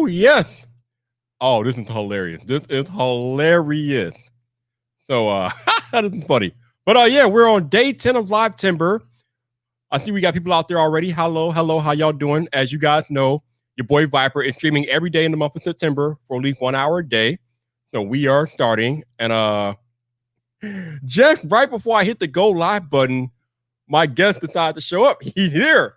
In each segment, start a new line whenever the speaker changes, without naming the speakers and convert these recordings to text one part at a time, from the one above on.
Oh, yes. Oh, this is hilarious. This is hilarious. So that is funny. But yeah, we're on day 10 of Live Timber. I see we got people out there already. Hello, how y'all doing? As you guys know, your boy Viper is streaming every day in the month of September for at least 1 hour a day. So we are starting. And just right before I hit the go live button, my guest decided to show up. He's here.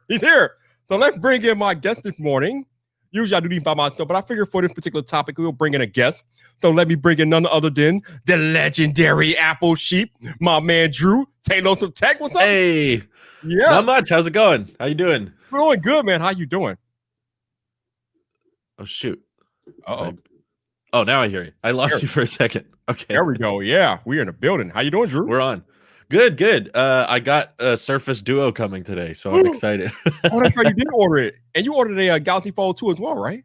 So let's bring in my guest this morning. Usually I do these by myself, but I figured for this particular topic, we'll bring in a guest. So let me bring in none other than the legendary Apple Sheep, my man Drew. Taylor some Tech. What's up?
Hey.
Yeah.
Not much. How's it going? How you doing?
We're doing good, man. How you doing?
Oh, shoot.
Uh-oh.
Oh, now I hear you. I lost you for a second. Okay.
There we go. Yeah, we're in the building. How you doing, Drew?
We're on. Good. I got a Surface Duo coming today, so I'm excited.
Oh, that's right. You did order it. And you ordered a Galaxy Fold 2 as well, right?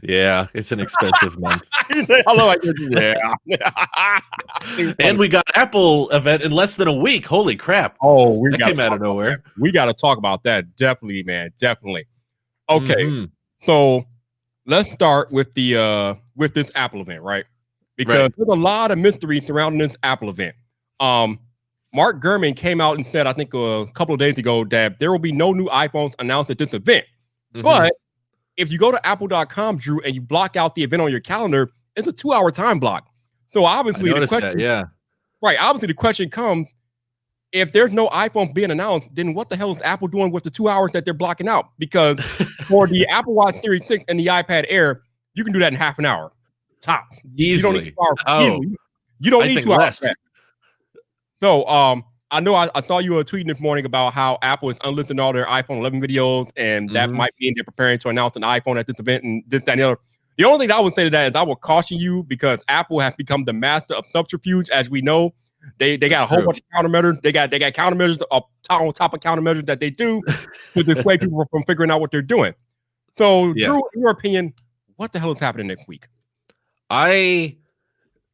Yeah, it's an expensive month.
Hello, yeah.
And we got an Apple event in less than a week. Holy crap.
Oh, we
came out of nowhere.
We got to talk about that. Definitely, man. Definitely. Okay. So let's start with the with this Apple event, right? Because there's a lot of mystery surrounding this Apple event. Mark Gurman came out and said, I think a couple of days ago, that there will be no new iPhones announced at this event. But if you go to apple.com, Drew, and you block out the event on your calendar, it's a 2-hour time block. So obviously the question, obviously the question comes, if there's no iPhone being announced, then what the hell is Apple doing with the 2 hours that they're blocking out? Because for the Apple Watch Series 6 and the iPad Air, you can do that in half an hour. Top.
Easily.
You don't need 2 hours. So I know I saw you were tweeting this morning about how Apple is unlisting all their iPhone 11 videos, and that might mean they're preparing to announce an iPhone at this event and this, that, and the other. The only thing I would say to that is I will caution you, because Apple has become the master of subterfuge, as we know. They got a whole bunch of countermeasures. They got countermeasures on top of countermeasures that they do to dissuade people from figuring out what they're doing. So, Drew, in your opinion, what the hell is happening next week?
I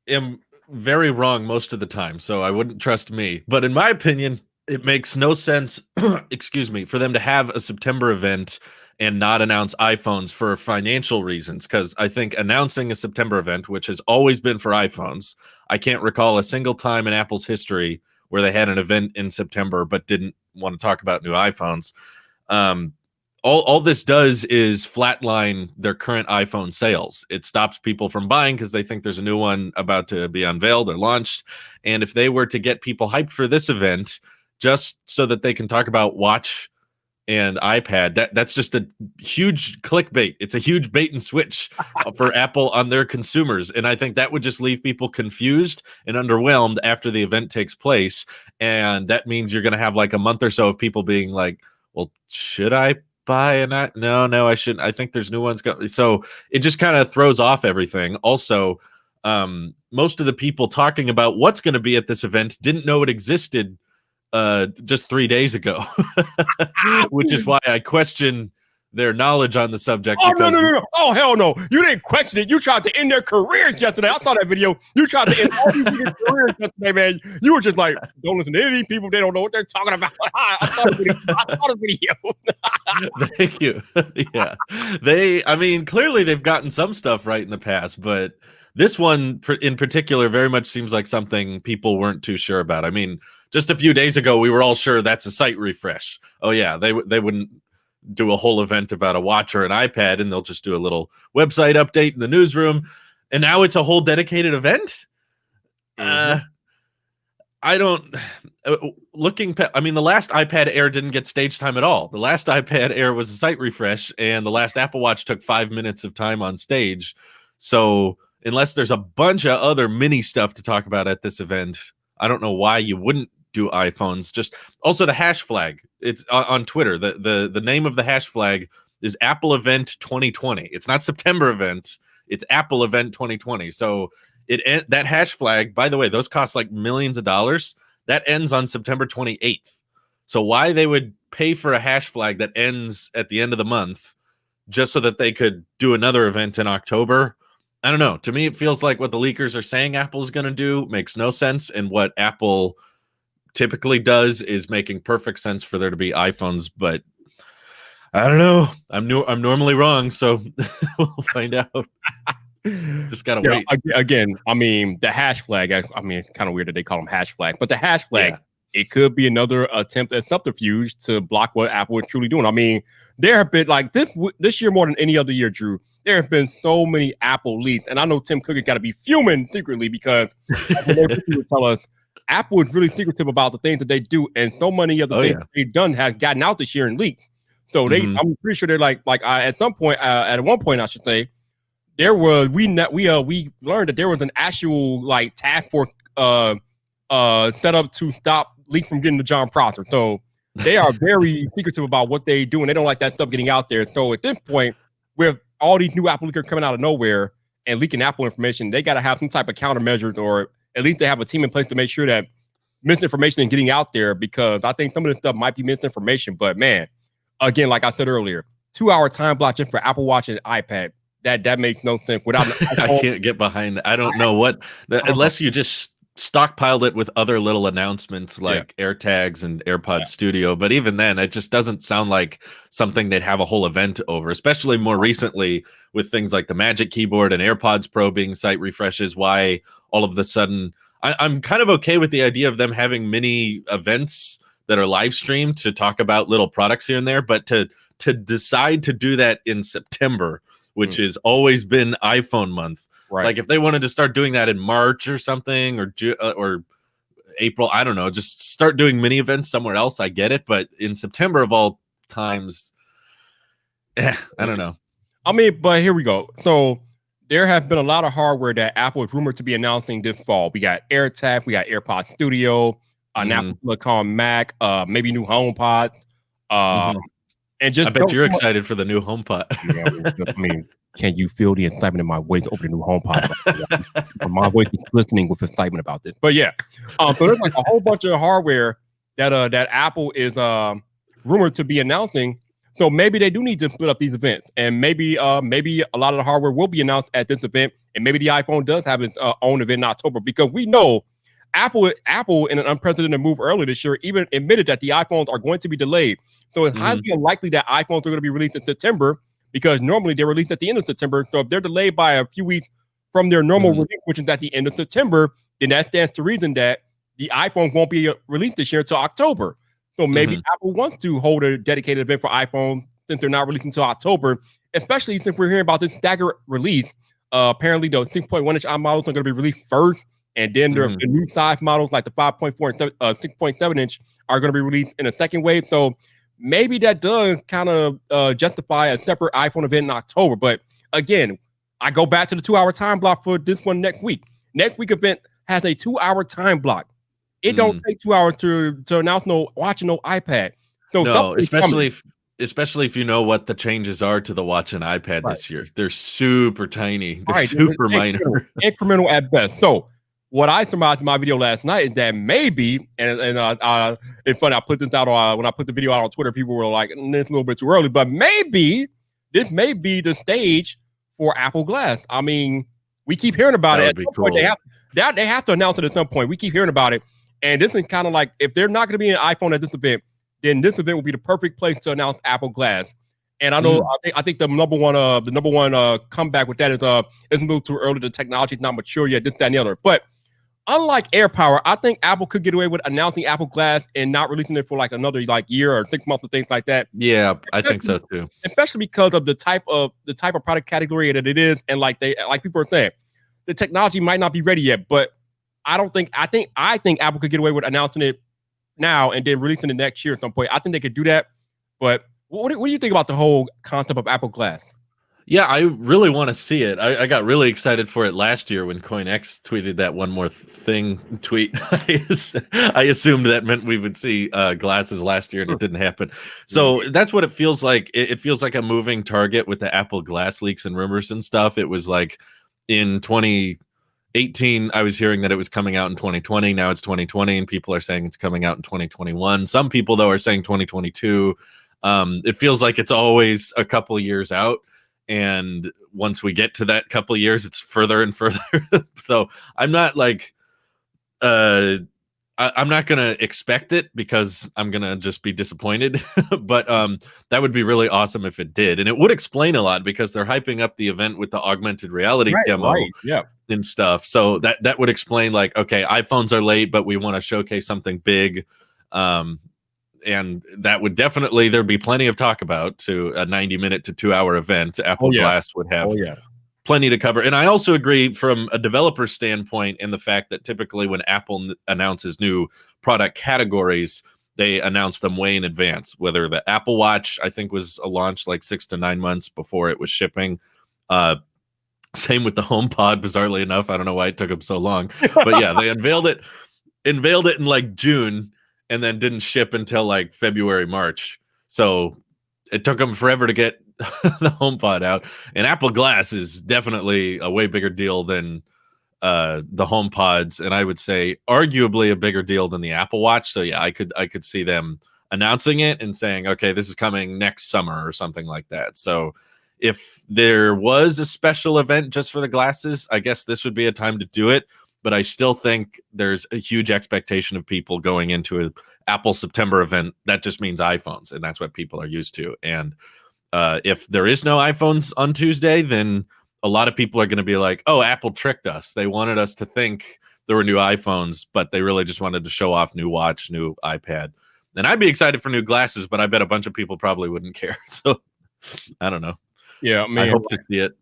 am very wrong most of the time, so I wouldn't trust me. But in my opinion, it makes no sense, excuse me, for them to have a September event and not announce iPhones for financial reasons. Because I think announcing a September event, which has always been for iPhones, I can't recall a single time in Apple's history where they had an event in September but didn't want to talk about new iPhones. All this does is flatline their current iPhone sales. It stops people from buying because they think there's a new one about to be unveiled or launched. And if they were to get people hyped for this event just so that they can talk about Watch and iPad, that's just a huge clickbait. It's a huge bait and switch for Apple on their consumers. And I think that would just leave people confused and underwhelmed after the event takes place. And that means you're going to have like a month or so of people being like, well, should I buy and no, I shouldn't. I think there's new ones coming. So it just kind of throws off everything. Also, most of the people talking about what's going to be at this event didn't know it existed just 3 days ago, which is why I question their knowledge on the subject.
Oh, no. Oh, hell no. You didn't question it. You tried to end their careers yesterday. I saw that video. You tried to end all these careers yesterday, man. You were just like, don't listen to any people. They don't know what they're talking about. I saw the video.
Thank you. Yeah. I mean, clearly they've gotten some stuff right in the past, but this one in particular very much seems like something people weren't too sure about. I mean, just a few days ago, we were all sure that's a site refresh. Oh, yeah, they wouldn't do a whole event about a watch or an iPad, and they'll just do a little website update in the newsroom. And now it's a whole dedicated event? I don't... I mean, the last iPad Air didn't get stage time at all. The last iPad Air was a site refresh, and the last Apple Watch took 5 minutes of time on stage. So unless there's a bunch of other mini stuff to talk about at this event, I don't know why you wouldn't do iPhones. Just also the hash flag. It's on Twitter. The name of the hash flag is Apple Event 2020. It's not September event. It's Apple Event 2020. So that hash flag, by the way, those cost like millions of dollars. That ends on September 28th. So why they would pay for a hash flag that ends at the end of the month just so that they could do another event in October? I don't know. To me, it feels like what the leakers are saying Apple's going to do makes no sense. And what Apple typically does is making perfect sense for there to be iPhones. But I don't know. I'm normally wrong, so we'll find out. Just gotta
Yeah,
wait.
again, I mean, the hash flag, I mean, it's kind of weird that they call them hash flag, but the hash flag,
Yeah.
it could be another attempt at subterfuge to block what Apple is truly doing. I mean, there have been like this year more than any other year, Drew. There have been so many Apple leaks, and I know Tim Cook has got to be fuming secretly because when they would tell us Apple is really secretive about the things that they do, and so many of the
Oh
things
yeah.
that they've done have gotten out this year and leaked. So
Mhm.
I'm pretty sure they're at some point, at one point, I should say, there was we learned that there was an actual like task force set up to stop leaks from getting to John Prosser. So they are very secretive about what they do, and they don't like that stuff getting out there. So at this point, with all these new Apple leakers coming out of nowhere and leaking Apple information, they got to have some type of countermeasures, or at least they have a team in place to make sure that misinformation is getting out there. Because I think some of this stuff might be misinformation, but man, again, like I said earlier, 2 hour time block just for Apple Watch and iPad. That makes no sense without an
I
iPhone.
can't get behind that. I don't know what unless you just stockpiled it with other little announcements
Yeah,
like AirTags and
yeah,
AirPods Studio, but even then, it just doesn't sound like something they'd have a whole event over, especially more recently with things like the Magic Keyboard and AirPods Pro being site refreshes. Why all of a sudden I'm kind of okay with the idea of them having mini events that are live streamed to talk about little products here and there, but to decide to do that in September, which has always been iPhone month.
right.
Like if they wanted to start doing that in March or something, or April, I don't know, just start doing mini events somewhere else. I get it, but in September of all times, I don't know.
I mean, but here we go. So there have been a lot of hardware that Apple is rumored to be announcing this fall. We got AirTag, we got AirPods Studio, an
Mm-hmm.
Apple Silicon Mac, maybe new HomePods, um,
Mm-hmm.
and
I
just
bet you're excited for the new HomePod.
yeah, I mean, can you feel the excitement in my voice over the new HomePod? My voice is listening with excitement about this. But yeah, so there's like a whole bunch of hardware that Apple is rumored to be announcing. So maybe they do need to split up these events, and maybe a lot of the hardware will be announced at this event, and maybe the iPhone does have its own event in October, because we know Apple in an unprecedented move earlier this year even admitted that the iPhones are going to be delayed. So it's highly unlikely that iPhones are going to be released in September, because normally they're released at the end of September. So if they're delayed by a few weeks from their normal release, which is at the end of September, then that stands to reason that the iPhone won't be released this year until October. So maybe Apple wants to hold a dedicated event for iPhone since they're not releasing until October, especially since we're hearing about this staggered release. Apparently, the 6.1-inch models are going to be released first, and then the new size models like the 5.4 and 6.7-inch are going to be released in a second wave. So maybe that does kind of justify a separate iPhone event in October. But again, I go back to the 2 hour time block for this one next week. Next week event has a 2 hour time block. It don't take 2 hours to announce watching no iPad. So
no, especially if you know what the changes are to the watch and iPad
right.
this year. They're super tiny. They're
Right,
super minor.
Incremental at best. So what I surmised in my video last night is that maybe, and it's funny, I put this out when I put the video out on Twitter, people were like, it's a little bit too early, but maybe this may be the stage for Apple Glass. I mean, we keep hearing about
That
it.
would
At
be
some
cool.
point, they have to announce it at some point. We keep hearing about it. And this is kind of like, if they're not going to be an iPhone at this event, then this event will be the perfect place to announce Apple Glass. And I know, I think the number one comeback with that is it's a little too early. The technology is not mature yet. This, that, and the other. But unlike AirPower, I think Apple could get away with announcing Apple Glass and not releasing it for like another year or 6 months or things like that.
Yeah, I think so too.
Especially because of the type of product category that it is, and like people are saying, the technology might not be ready yet. But I think Apple could get away with announcing it now and then releasing it next year at some point. I think they could do that. But what do you think about the whole concept of Apple Glass?
Yeah, I really want to see it. I got really excited for it last year when CoinX tweeted that one more thing tweet. I assumed that meant we would see glasses last year, and it didn't happen. So that's what it feels like. It feels like a moving target with the Apple Glass leaks and rumors and stuff. It was like in 2018, I was hearing that it was coming out in 2020. Now it's 2020, and people are saying it's coming out in 2021. Some people, though, are saying 2022. It feels like it's always a couple years out. And once we get to that couple of years, it's further and further. So I'm not like, I I'm not gonna expect it because I'm gonna just be disappointed. But that would be really awesome if it did, and it would explain a lot because they're hyping up the event with the augmented reality demo
Right. Yeah.
and stuff. So that would explain like, okay, iPhones are late, but we want to showcase something big. Um, and that would definitely there'd be plenty of talk about to a 90-minute to 2-hour event.
Oh
Apple
yeah.
Glass would have
Oh yeah.
plenty to cover. And I also agree from a developer standpoint in the fact that typically when Apple announces new product categories, they announce them way in advance. Whether the Apple Watch, I think, was a launch like 6 to 9 months before it was shipping. Same with the HomePod, bizarrely enough. I don't know why it took them so long. But yeah, they unveiled it in like June and then didn't ship until like February, March. So it took them forever to get the HomePod out. And Apple Glass is definitely a way bigger deal than the HomePods, and I would say arguably a bigger deal than the Apple Watch. So yeah, I could see them announcing it and saying, okay, this is coming next summer or something like that. So if there was a special event just for the glasses, I guess this would be a time to do it. But I still think there's a huge expectation of people going into a Apple September event. That just means iPhones, and that's what people are used to. And if there is no iPhones on Tuesday, then a lot of people are going to be like, oh, Apple tricked us. They wanted us to think there were new iPhones, but they really just wanted to show off new watch, new iPad. And I'd be excited for new glasses, but I bet a bunch of people probably wouldn't care. So I don't know.
Yeah, man.
I hope to see it.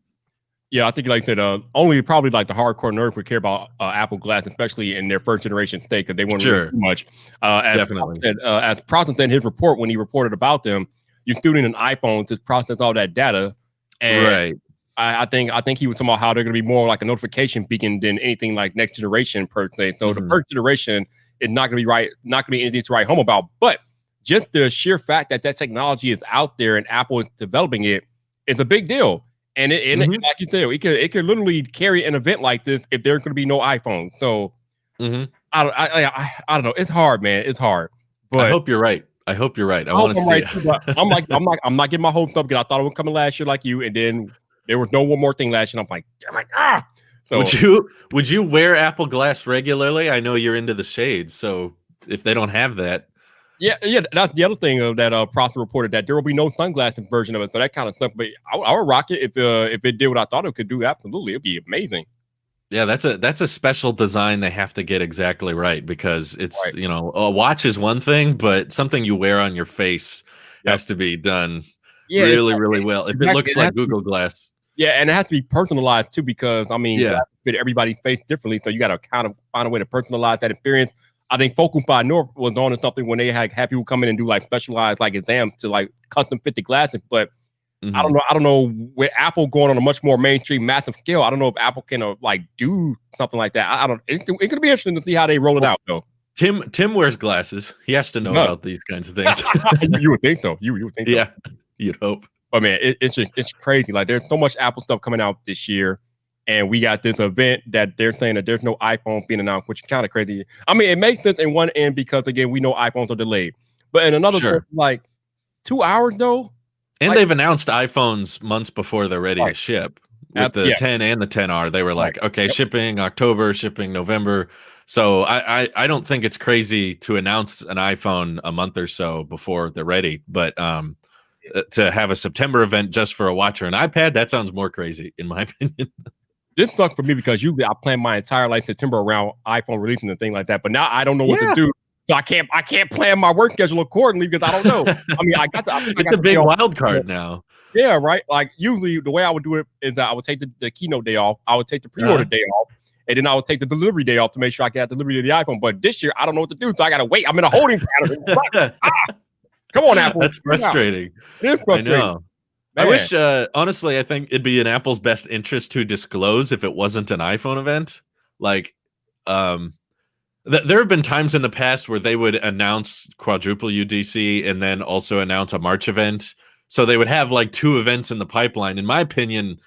Yeah, I think like that. Only probably like the hardcore nerd would care about Apple Glass, especially in their first generation state, because they weren't really too much.
Definitely.
As Proctor said in his report when he reported about them, you're still needing an iPhone to process all that data, and
Right.
I think he was talking about how they're going to be more like a notification beacon than anything like next generation per se. So the first generation is not going to be anything to write home about. But just the sheer fact that technology is out there and Apple is developing it is a big deal. And like you said, it could literally carry an event like this if there's going to be no iPhone. So I don't know. It's hard, man. It's hard. But
I hope you're right. I want to see
right
it.
too, I'm not getting my hopes up because I thought it would come last year like you, and then there was no one more thing last year. And I'm like, damn it, So,
would you wear Apple Glass regularly? I know you're into the shades, so if they don't have that,
yeah, that's the other thing that Prosper reported that there will be no sunglasses version of it, so that kind of stuff. But I would rock it if it did what I thought it could do. Absolutely, it'd be amazing.
yeah, that's a special design they have to get exactly right because it's a watch is one thing, but something you wear on your face has to be done really well. If it looks like Google Glass.
Yeah, and it has to be personalized too, because I mean, fit everybody's face differently, so you got to kind of find a way to personalize that experience. I think Focus by North was on to something when they had people come in and do like specialized like exams to like custom fit the glasses, but I don't know with Apple going on a much more mainstream, massive scale. I don't know if Apple can like do something like that. I don't. It's going to be interesting to see how they roll it out, though.
Tim wears glasses. He has to know about these kinds of things.
You would think so. You would think.
Yeah, you'd hope.
But man, it's crazy. Like there's so much Apple stuff coming out this year, and we got this event that they're saying that there's no iPhone being announced, which is kind of crazy. I mean, it makes sense in one end because again, we know iPhones are delayed, but in another, like 2 hours though.
And they've announced iPhones months before they're ready to ship. With the 10 and the 10R, they were like, okay, shipping October, shipping November. So I don't think it's crazy to announce an iPhone a month or so before they're ready. But to have a September event just for a watch or an iPad, that sounds more crazy, in my opinion.
This sucks for me because usually I plan my entire life September around iPhone releasing and things like that. But now I don't know what to do. So I can't plan my work schedule accordingly because I don't know. I mean,
it's a big wild card now.
Yeah, right. Like usually the way I would do it is that I would take the keynote day off. I would take the pre-order day off, and then I would take the delivery day off to make sure I got delivery of the iPhone. But this year I don't know what to do, so I gotta wait. I'm in a holding pattern. Come on, Apple.
That's frustrating.
It is frustrating.
I know. Man. I wish, honestly, I think it'd be in Apple's best interest to disclose if it wasn't an iPhone event. Like, there have been times in the past where they would announce quadruple UDC and then also announce a March event. So they would have like 2 events in the pipeline. In my opinion,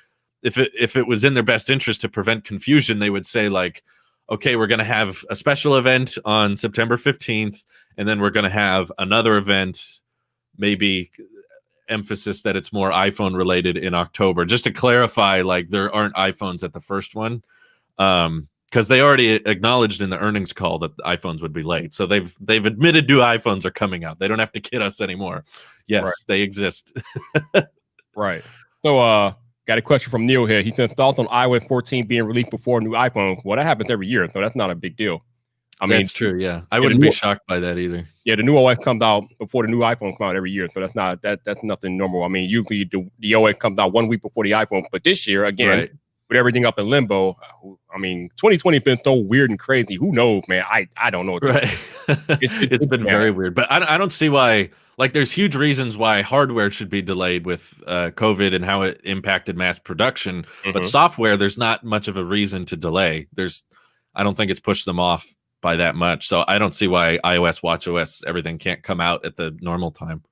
if it was in their best interest to prevent confusion, they would say like, okay, we're going to have a special event on September 15th, and then we're going to have another event, maybe emphasis that it's more iPhone related in October, just to clarify, like there aren't iPhones at the first one. because they already acknowledged in the earnings call that the iPhones would be late. So they've admitted new iPhones are coming out. They don't have to kid us anymore. Yes,
Right.
they exist.
Right. So, got a question from Neil here. He says thoughts on iOS 14 being released before a new iPhone. Well, that happens every year, so that's not a big deal. I mean,
That's true. Yeah, I
the
wouldn't be
new,
shocked by that either.
yeah, the new OS comes out before the new iPhone comes out every year, so that's nothing normal. I mean, usually the OS comes out 1 week before the iPhone, but this year again,
Right.
with everything up in limbo, I mean, 2020 has been so weird and crazy. Who knows, man? I don't know.
Right. It's been
Yeah.
very weird, but I don't see why. Like, there's huge reasons why hardware should be delayed with COVID and how it impacted mass production. But
Mhm.
software, there's not much of a reason to delay. I don't think it's pushed them off by that much. So I don't see why iOS, watchOS, everything can't come out at the normal time.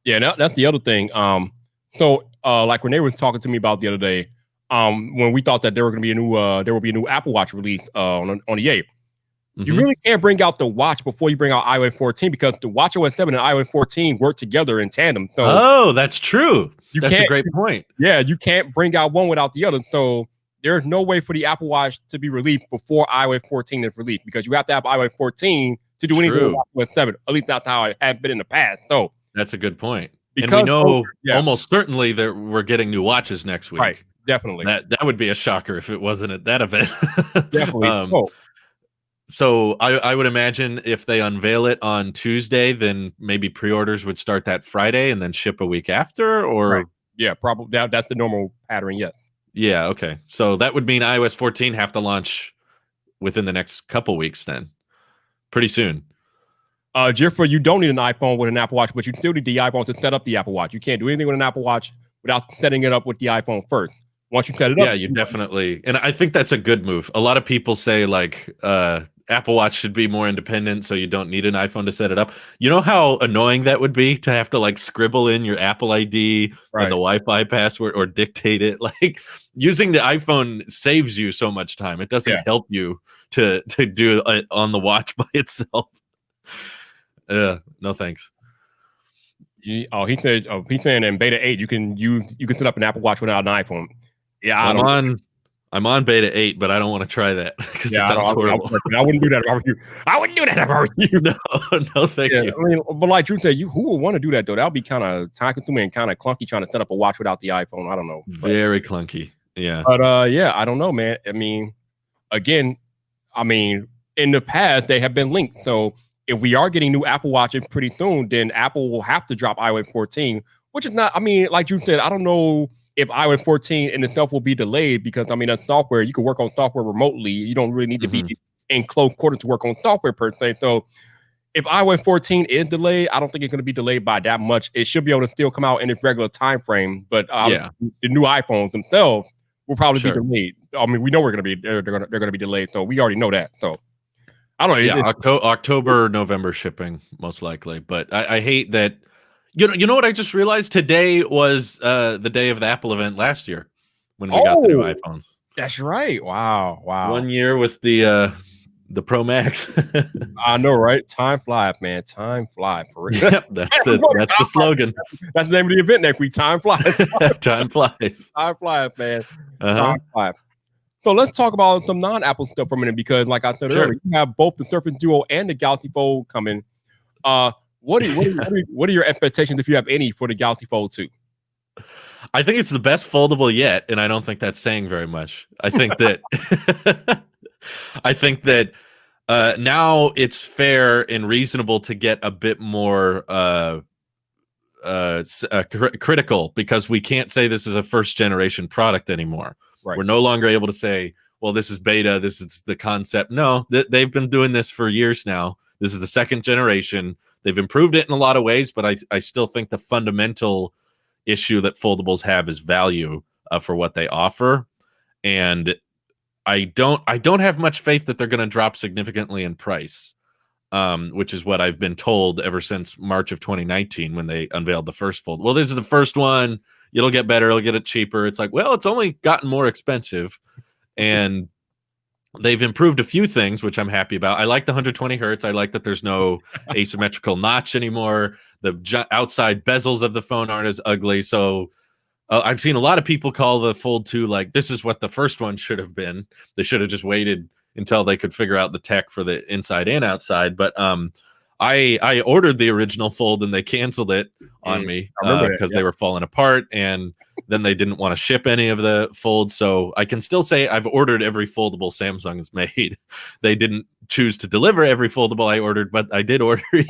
Yeah, that's the other thing. Like Renee was talking to me about the other day, when we thought that there will be a new Apple Watch release on the 8th. You
Mhm.
really can't bring out the watch before you bring out iOS 14 because the watchOS 7 and iOS 14 work together in tandem. So
Oh, that's true.
you
That's a
can't,
great point.
yeah, you can't bring out one without the other. So there's no way for the Apple Watch to be released before iOS 14 is released because you have to have iOS 14 to do anything
True.
with iOS 7. At least that's how it has been in the past. So
That's a good point. And we
because
know
yeah,
almost certainly that we're getting new watches next week.
right, definitely,
That would be a shocker if it wasn't at that event.
definitely.
So I would imagine if they unveil it on Tuesday, then maybe pre-orders would start that Friday and then ship a week after, or
Right. Yeah, probably that's the normal pattern. Yes.
yeah, okay. So that would mean iOS 14 have to launch within the next couple weeks then. Pretty soon.
Jeffrey, you don't need an iPhone with an Apple Watch, but you still need the iPhone to set up the Apple Watch. You can't do anything with an Apple Watch without setting it up with the iPhone first. Once you set it up,
Yeah, you definitely, and I think that's a good move. A lot of people say like Apple Watch should be more independent, so you don't need an iPhone to set it up. You know how annoying that would be to have to like scribble in your Apple ID
right.
and the Wi-Fi password or dictate it. Like, using the iPhone saves you so much time. It doesn't help you to do it on the watch by itself. No thanks.
He's saying in beta 8 you can set up an Apple Watch without an iPhone. Yeah,
I'm on beta 8, but I don't want to try that because it sounds horrible.
I wouldn't do that if I were you. I wouldn't do that if I were you.
No, thank you.
I mean, but like Drew said, who would want to do that though? That would be kind of time consuming and kind of clunky trying to set up a watch without the iPhone. I don't know.
Very clunky. Yeah.
But yeah, I don't know, man. I mean, again, in the past they have been linked. So if we are getting new Apple Watches pretty soon, then Apple will have to drop iOS 14, which is not. I mean, like you said, I don't know if iOS 14 in itself will be delayed because that's software. You can work on software remotely. You don't really need to be in close quarters to work on software per se. So if iOS 14 is delayed, I don't think it's going to be delayed by that much. It should be able to still come out in its regular time frame. But the new iPhones themselves will probably be delayed. I mean, we know they're going to be delayed. So we already know that. So I don't know.
Yeah, October, November shipping most likely. But I hate that. You know what I just realized? Today was the day of the Apple event last year when we got the new iPhones.
That's right. Wow.
1 year with the Pro Max.
I know, right? Time flies, man. Time flies for real.
Yep, that's the slogan.
That's the name of the event next week. Time flies.
Time flies.
Time flies, man. Time flies. So let's talk about some non-Apple stuff for a minute because, like I said earlier, you have both the Surface Duo and the Galaxy Fold coming. What are your expectations, if you have any, for the Galaxy Fold 2?
I think it's the best foldable yet, and I don't think that's saying very much. I think that now it's fair and reasonable to get a bit more critical because we can't say this is a first generation product anymore. Right. We're no longer able to say, well, this is beta, this is the concept. No, they've been doing this for years now. This is the second generation. They've improved it in a lot of ways, but I still think the fundamental issue that foldables have is value for what they offer. And I don't have much faith that they're going to drop significantly in price, which is what I've been told ever since March of 2019 when they unveiled the first fold. Well, this is the first one. It'll get better. It'll get it cheaper. It's like, well, it's only gotten more expensive. And they've improved a few things, which I'm happy about. I like the 120 hertz. I like that there's no asymmetrical notch anymore. The outside bezels of the phone aren't as ugly. So I've seen a lot of people call the Fold 2 like this is what the first one should have been. They should have just waited until they could figure out the tech for the inside and outside. But I ordered the original Fold and they canceled it on me
I remember that.
because
Yeah.
they were falling apart, and then they didn't want to ship any of the Folds. So I can still say I've ordered every foldable Samsung has made. They didn't choose to deliver every foldable I ordered, but I did order each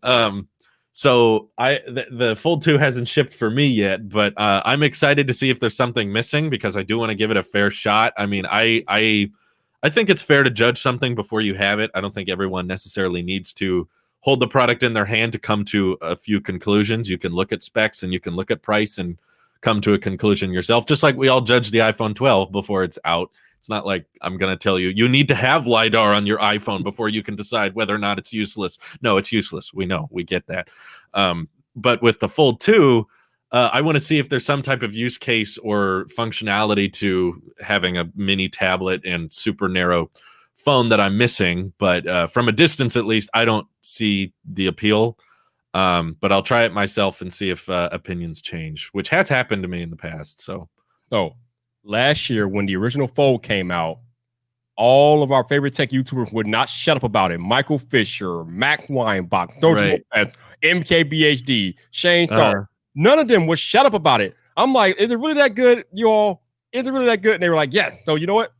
one. So the Fold 2 hasn't shipped for me yet, but I'm excited to see if there's something missing because I do want to give it a fair shot. I mean, I think it's fair to judge something before you have it. I don't think everyone necessarily needs to hold the product in their hand to come to a few conclusions. You can look at specs and you can look at price and come to a conclusion yourself, just like we all judge the iPhone 12 before it's out. It's not like I'm going to tell you, you need to have LiDAR on your iPhone before you can decide whether or not it's useless. No, it's useless. We know. We get that. But with the Fold 2, I want to see if there's some type of use case or functionality to having a mini tablet and super narrow phone that I'm missing. But from a distance, at least, I don't see the appeal. But I'll try it myself and see if opinions change, which has happened to me in the past. So
last year when the original Fold came out, all of our favorite tech YouTubers would not shut up about it. Michael Fisher, Mac Weinbach,
Right.
MKBHD, Shane Tharp. None of them would shut up about it. I'm like, is it really that good, you all? Is it really that good? And they were like, yes. So you know what?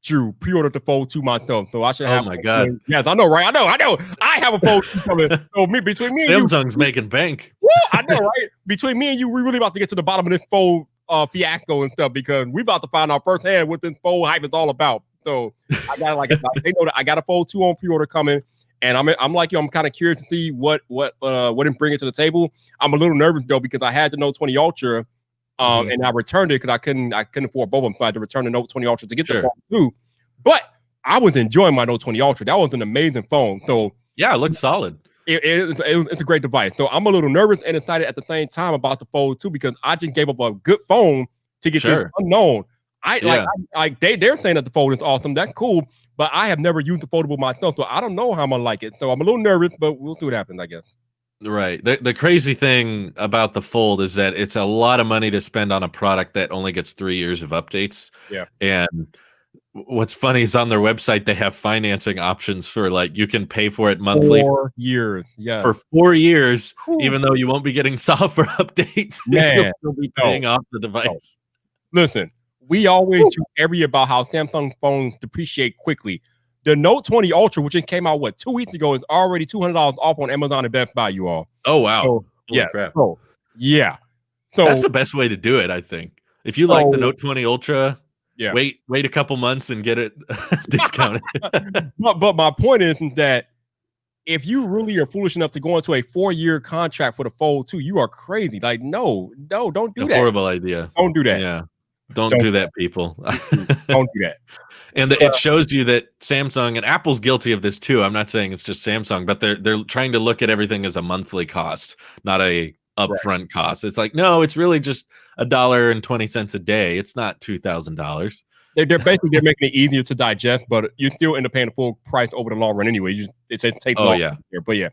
Drew pre-ordered the Fold 2 myself, so I should have.
Oh my God!
Yes, I know, right? I know. I have a Fold 2 coming. So between me and
Samsung's making bank.
Woo, I know, right? Between me and you, we're really about to get to the bottom of this Fold fiasco and stuff because we're about to find out firsthand what this Fold hype is all about. So I got they know that I got a Fold 2 on pre-order coming, and I'm like you. I'm kind of curious to see what it bring it to the table. I'm a little nervous though because I had the Note 20 Ultra. And I returned it because I couldn't afford both of them. So I had to return the Note 20 Ultra to get the Fold 2. But I was enjoying my Note 20 Ultra. That was an amazing phone. So
yeah, it looks solid.
It's a great device. So I'm a little nervous and excited at the same time about the Fold 2 because I just gave up a good phone to get this unknown. They're saying that the Fold is awesome. That's cool. But I have never used the foldable myself, so I don't know how I'm gonna like it. So I'm a little nervous, but we'll see what happens, I guess.
Right. The crazy thing about the Fold is that it's a lot of money to spend on a product that only gets 3 years of updates.
Yeah.
And what's funny is on their website, they have financing options for like, you can pay for it monthly
4 years. Yeah.
For 4 years, even though you won't be getting software updates, you'll still be paying off the device.
Listen, we always joke every year about how Samsung phones depreciate quickly. The Note 20 Ultra, which it came out 2 weeks ago, is already $200 off on Amazon and Best Buy. You all.
Oh wow!
So, yeah.
Crap.
So
that's the best way to do it, I think. If you like the Note 20 Ultra, wait a couple months and get it discounted.
but my point is that if you really are foolish enough to go into a 4-year contract for the Fold 2, you are crazy. Like, no, don't do that.
Horrible idea.
Don't do that.
Yeah. Don't do that, people.
Don't do that.
And it shows you that Samsung and Apple's guilty of this too. I'm not saying it's just Samsung, but they're trying to look at everything as a monthly cost, not a upfront cost. It's like, no, it's really just $1.20 a day. It's not $2,000.
They're making it easier to digest, but you still end up paying the full price over the long run anyway. It takes long. But yeah.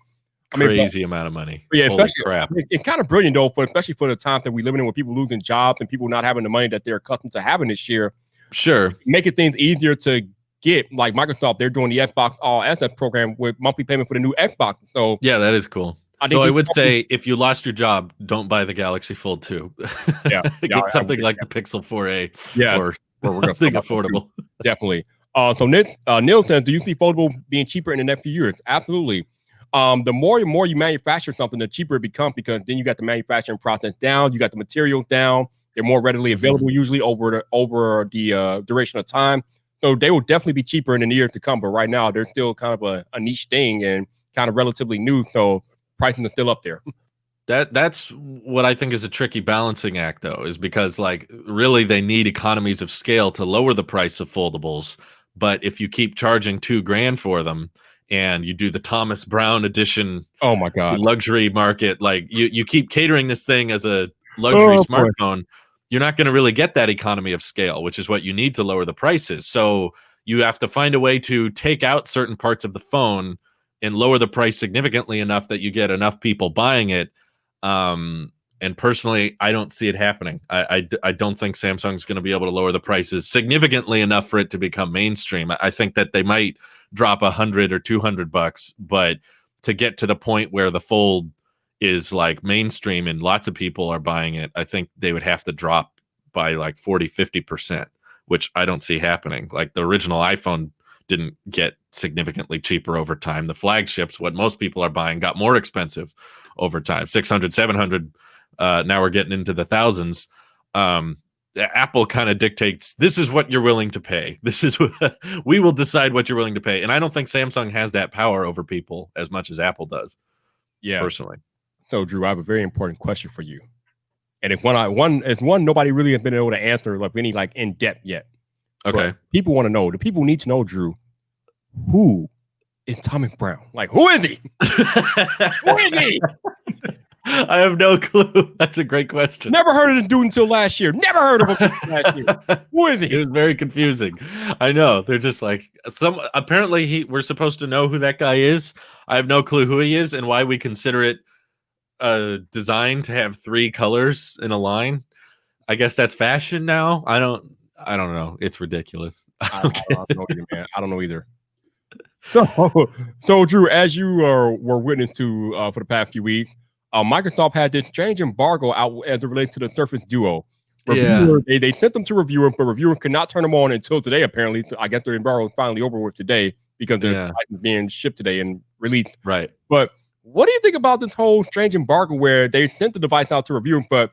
Crazy amount of money.
Yeah,
holy
especially
crap.
It's kind of brilliant though, especially for the times that we live in with people losing jobs and people not having the money that they're accustomed to having this year.
Sure.
Making things easier to get, like Microsoft, they're doing the Xbox All Access program with monthly payment for the new Xbox. So
yeah, that is cool. I would say if you lost your job, don't buy the Galaxy Fold 2. Get something like the Pixel 4a or something affordable.
Definitely. So Neil says, do you see foldable being cheaper in the next few years? Absolutely. The more and more you manufacture something, the cheaper it becomes because then you got the manufacturing process down, you got the materials down, they're more readily available usually over the duration of time. So they will definitely be cheaper in the years to come. But right now they're still kind of a niche thing and kind of relatively new. So pricing is still up there.
That's what I think is a tricky balancing act though, is because like really they need economies of scale to lower the price of foldables. But if you keep charging $2,000 for them, and you do the Thomas Brown edition,
oh my God,
luxury market, like you keep catering this thing as a luxury smartphone, you're not going to really get that economy of scale, which is what you need to lower the prices. So you have to find a way to take out certain parts of the phone and lower the price significantly enough that you get enough people buying it. And personally, I don't see it happening. I don't think Samsung's going to be able to lower the prices significantly enough for it to become mainstream. I think that they might drop $100 or $200, but to get to the point where the Fold is like mainstream and lots of people are buying it, I think they would have to drop by like 40-50%, which I don't see happening. Like the original iPhone didn't get significantly cheaper over time. The flagships, what most people are buying, got more expensive over time. 600, 700. Now we're getting into the thousands. Apple kind of dictates, this is what you're willing to pay. This is what we will decide what you're willing to pay. And I don't think Samsung has that power over people as much as Apple does.
Yeah.
Personally.
So Drew, I have a very important question for you. And it's one nobody really has been able to answer like any like in depth yet.
Okay.
But people want to know. The people need to know, Drew, who is Thomas Brown? Like, who is he? Who is he?
I have no clue. That's a great question.
Never heard of this dude until last year. Never heard of him last year. Who is he?
It was very confusing. I know. They're just like apparently we're supposed to know who that guy is. I have no clue who he is and why we consider it designed to have 3 colors in a line. I guess that's fashion now. I don't know. It's ridiculous.
I don't know either, man. I don't know either. So Drew, as you were witness to for the past few weeks, Microsoft had this strange embargo out as it relates to the Surface Duo. They sent them to reviewers, but reviewers could not turn them on until today. Apparently, I guess the embargo is finally over with today because they're being shipped today and released.
Right.
But what do you think about this whole strange embargo where they sent the device out to reviewers, but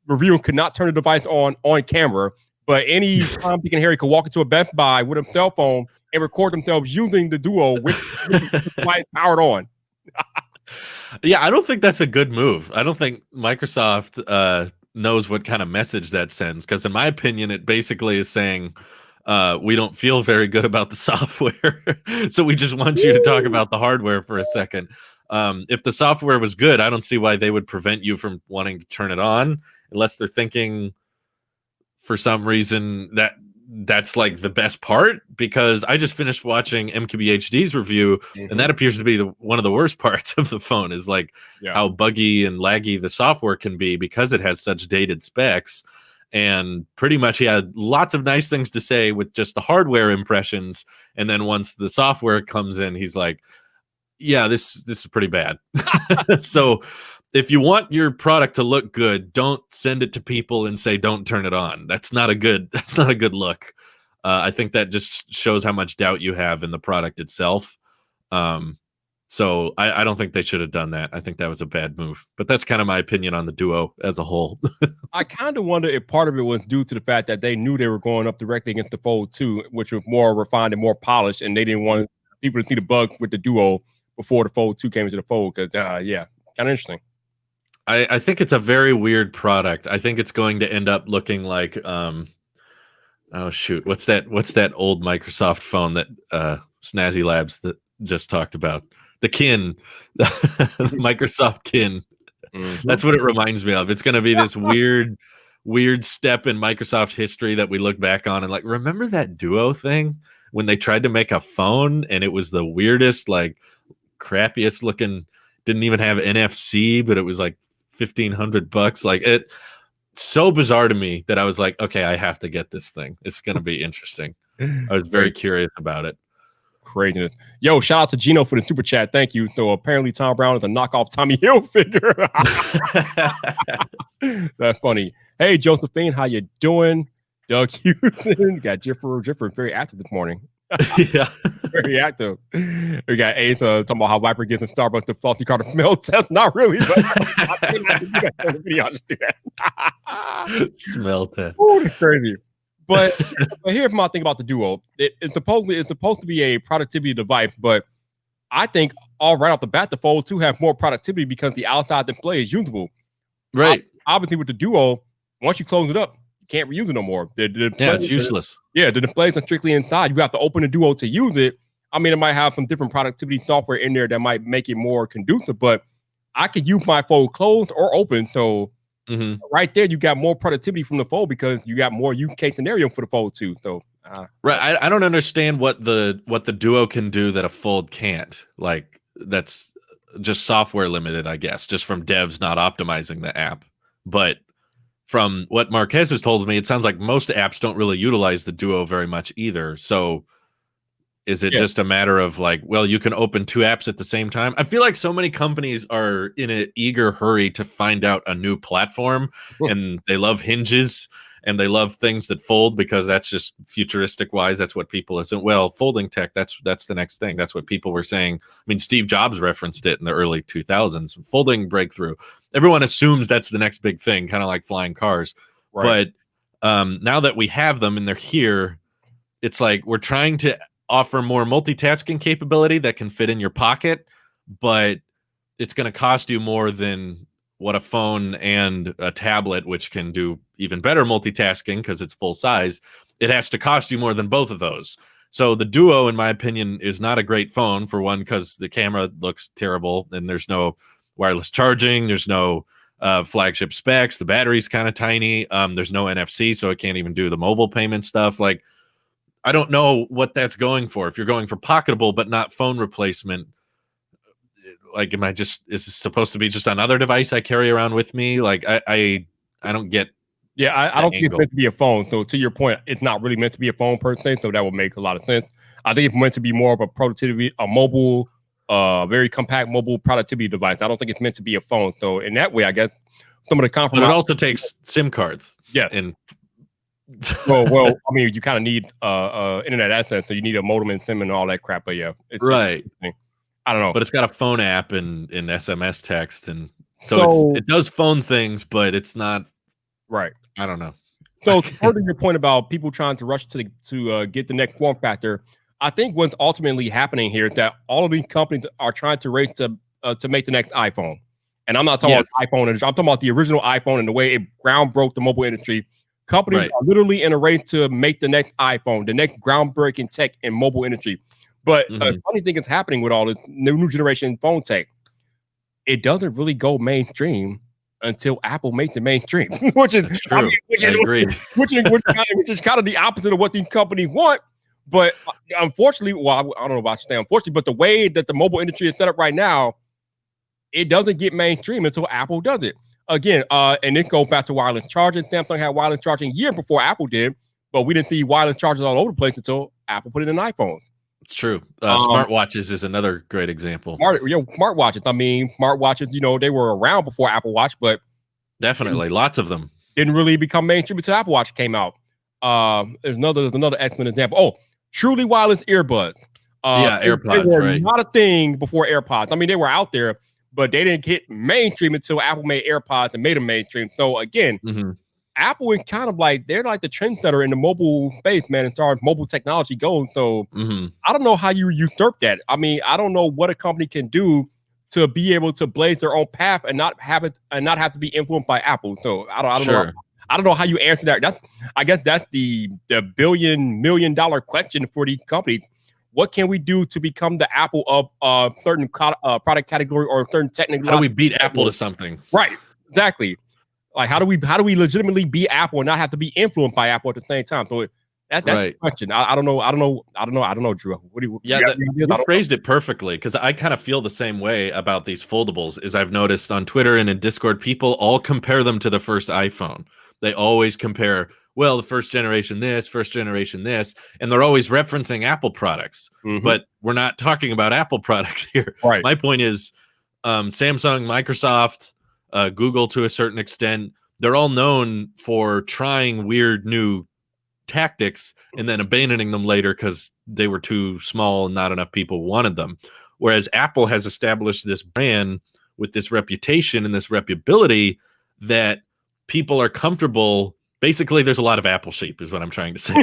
reviewers could not turn the device on camera? But any Tom, Dick, and Harry could walk into a Best Buy with a cell phone and record themselves using the Duo with the device powered on.
Yeah, I don't think that's a good move. I don't think Microsoft knows what kind of message that sends. Because in my opinion, it basically is saying we don't feel very good about the software. So we just want you to talk about the hardware for a second. If the software was good, I don't see why they would prevent you from wanting to turn it on unless they're thinking for some reason that's like the best part, because I just finished watching MKBHD's review and that appears to be one of the worst parts of the phone is like how buggy and laggy the software can be because it has such dated specs. And pretty much he had lots of nice things to say with just the hardware impressions. And then once the software comes in, he's like, yeah, this is pretty bad. So if you want your product to look good, don't send it to people and say, don't turn it on. That's not a good look. I think that just shows how much doubt you have in the product itself. So I don't think they should have done that. I think that was a bad move, but that's kind of my opinion on the Duo as a whole.
I kind of wonder if part of it was due to the fact that they knew they were going up directly against the Fold 2, which was more refined and more polished, and they didn't want people to see the bug with the Duo before the Fold 2 came into the fold. Because kind of interesting.
I think it's a very weird product. I think it's going to end up looking like oh shoot, what's that old Microsoft phone that Snazzy Labs that just talked about? The Kin, the Microsoft Kin. That's what it reminds me of. It's going to be this weird step in Microsoft history that we look back on and like, remember that Duo thing when they tried to make a phone and it was the weirdest, like crappiest looking, didn't even have NFC, but it was like $1,500. Like it, so bizarre to me that I was like, okay, I have to get this thing. It's going to be interesting. I was very curious about it.
Craziness. Yo, shout out to Gino for the super chat. Thank you. So apparently Tom Brown is a knockoff Tommy Hilfiger. That's funny. Hey, Josephine, how you doing? Doug Houston. Got Jiffer very active this morning.
Yeah.
Very active. We got Ace talking about how Viper gets in Starbucks the flossy car to smell test. Not really, but
smell test.
Oh, that's crazy. But here's my thing about the Duo. It's supposed to be a productivity device, but I think all right off the bat, the Fold 2 have more productivity because the outside display is usable.
Right.
Obviously, with the Duo, once you close it up, you can't reuse it no more.
It's useless.
The displays are strictly inside. You have to open the Duo to use it. I mean, it might have some different productivity software in there that might make it more conducive, but I could use my Fold closed or open. So right there, you got more productivity from the Fold because you got more use case scenario for the Fold 2. So
right, I don't understand what the Duo can do that a Fold can't. Like that's just software limited, I guess, just from devs not optimizing the app. But from what Marquez has told me, it sounds like most apps don't really utilize the Duo very much either. So is it
Yeah.
just a matter of like, well, you can open two apps at the same time? I feel like so many companies are in an eager hurry to find out a new platform, and they love hinges and they love things that fold because that's just futuristic wise. That's what people assume. Well, folding tech, that's the next thing. That's what people were saying. I mean, Steve Jobs referenced it in the early 2000s. Folding breakthrough. Everyone assumes that's the next big thing, kind of like flying cars.
Right.
But now that we have them and they're here, it's like we're trying to offer more multitasking capability that can fit in your pocket, but it's going to cost you more than what a phone and a tablet, which can do even better multitasking because it's full size. It has to cost you more than both of those. So the Duo, in my opinion, is not a great phone, for one, because the camera looks terrible and there's no wireless charging. There's no flagship specs. The battery's kind of tiny. There's no NFC, so it can't even do the mobile payment stuff. Like, I don't know what that's going for. If you're going for pocketable but not phone replacement, like, am I just, is this supposed to be just another device I carry around with me? Like, I don't get.
Yeah, I don't think it's meant to be a phone. So to your point, it's not really meant to be a phone per se. So that would make a lot of sense. I think it's meant to be more of a productivity, a mobile, very compact mobile productivity device. I don't think it's meant to be a phone. So in that way, I guess some of the
But
compromise.
it also takes SIM cards.
Yeah.
And
well, I mean, you kind of need internet access, so you need a modem and SIM and all that crap. But yeah, it's
right.
I don't know.
But it's got a phone app and SMS text, and so it does phone things, but it's not
right.
I don't know.
So further your point about people trying to rush to get the next form factor, I think what's ultimately happening here is that all of these companies are trying to race to make the next iPhone. And I'm not talking about iPhone, I'm talking about the original iPhone and the way it ground broke the mobile industry. Companies are literally in a race to make the next iPhone, the next groundbreaking tech in mobile industry. But a funny thing is happening with all this new generation phone tech. It doesn't really go mainstream until Apple makes it mainstream, which is
true. I mean,
which is kind of the opposite of what these companies want. But unfortunately, well, I don't know about you, unfortunately, but the way that the mobile industry is set up right now, it doesn't get mainstream until Apple does it. Again, and it goes back to wireless charging. Samsung had wireless charging years before Apple did, but we didn't see wireless chargers all over the place until Apple put it in iPhones.
It's true. Smartwatches is another great example.
Smartwatches. I mean, smartwatches, they were around before Apple Watch, but
definitely lots of them
didn't really become mainstream until Apple Watch came out. There's another excellent example. Oh, truly wireless earbuds.
AirPods.
They were not a thing before AirPods. I mean, they were out there, but they didn't get mainstream until Apple made AirPods and made them mainstream. So again, Apple is kind of like, they're like the trendsetter in the mobile space, man, as far as mobile technology goes. So I don't know how you usurp that. I mean, I don't know what a company can do to be able to blaze their own path and not have to be influenced by Apple. So I don't know. I don't know how you answer that. I guess that's the $1 million question for these companies. What can we do to become the Apple of certain product category or certain technical?
How do we beat Apple to something?
Right. Exactly. Like, how do we legitimately be Apple and not have to be influenced by Apple at the same time? So that's the question. I don't know, Drew. What do you?
You phrased it perfectly, because I kind of feel the same way about these foldables. As I've noticed on Twitter and in Discord, people all compare them to the first iPhone. They always compare, well, the first generation this, and they're always referencing Apple products. But we're not talking about Apple products here.
Right.
My point is, Samsung, Microsoft, Google to a certain extent, they're all known for trying weird new tactics and then abandoning them later because they were too small and not enough people wanted them. Whereas Apple has established this brand with this reputation and this reputability that people are comfortable. Basically, there's a lot of Apple sheep is what I'm trying to say.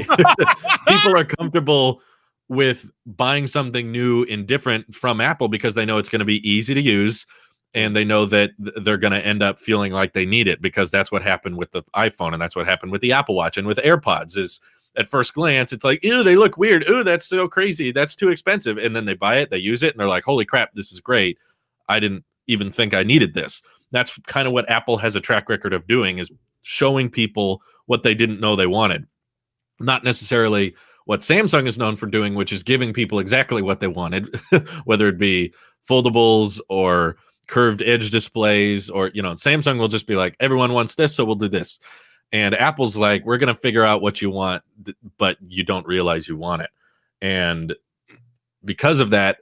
People are comfortable with buying something new and different from Apple because they know it's going to be easy to use. And they know that they're going to end up feeling like they need it, because that's what happened with the iPhone, and that's what happened with the Apple Watch and with AirPods. Is at first glance, it's like, ew, they look weird. Ew, that's so crazy. That's too expensive. And then they buy it, they use it, and they're like, holy crap, this is great. I didn't even think I needed this. That's kind of what Apple has a track record of doing, is showing people what they didn't know they wanted. Not necessarily what Samsung is known for doing, which is giving people exactly what they wanted, whether it be foldables or curved edge displays, or Samsung will just be like, everyone wants this, so we'll do this. And Apple's like, we're going to figure out what you want, but you don't realize you want it. And because of that,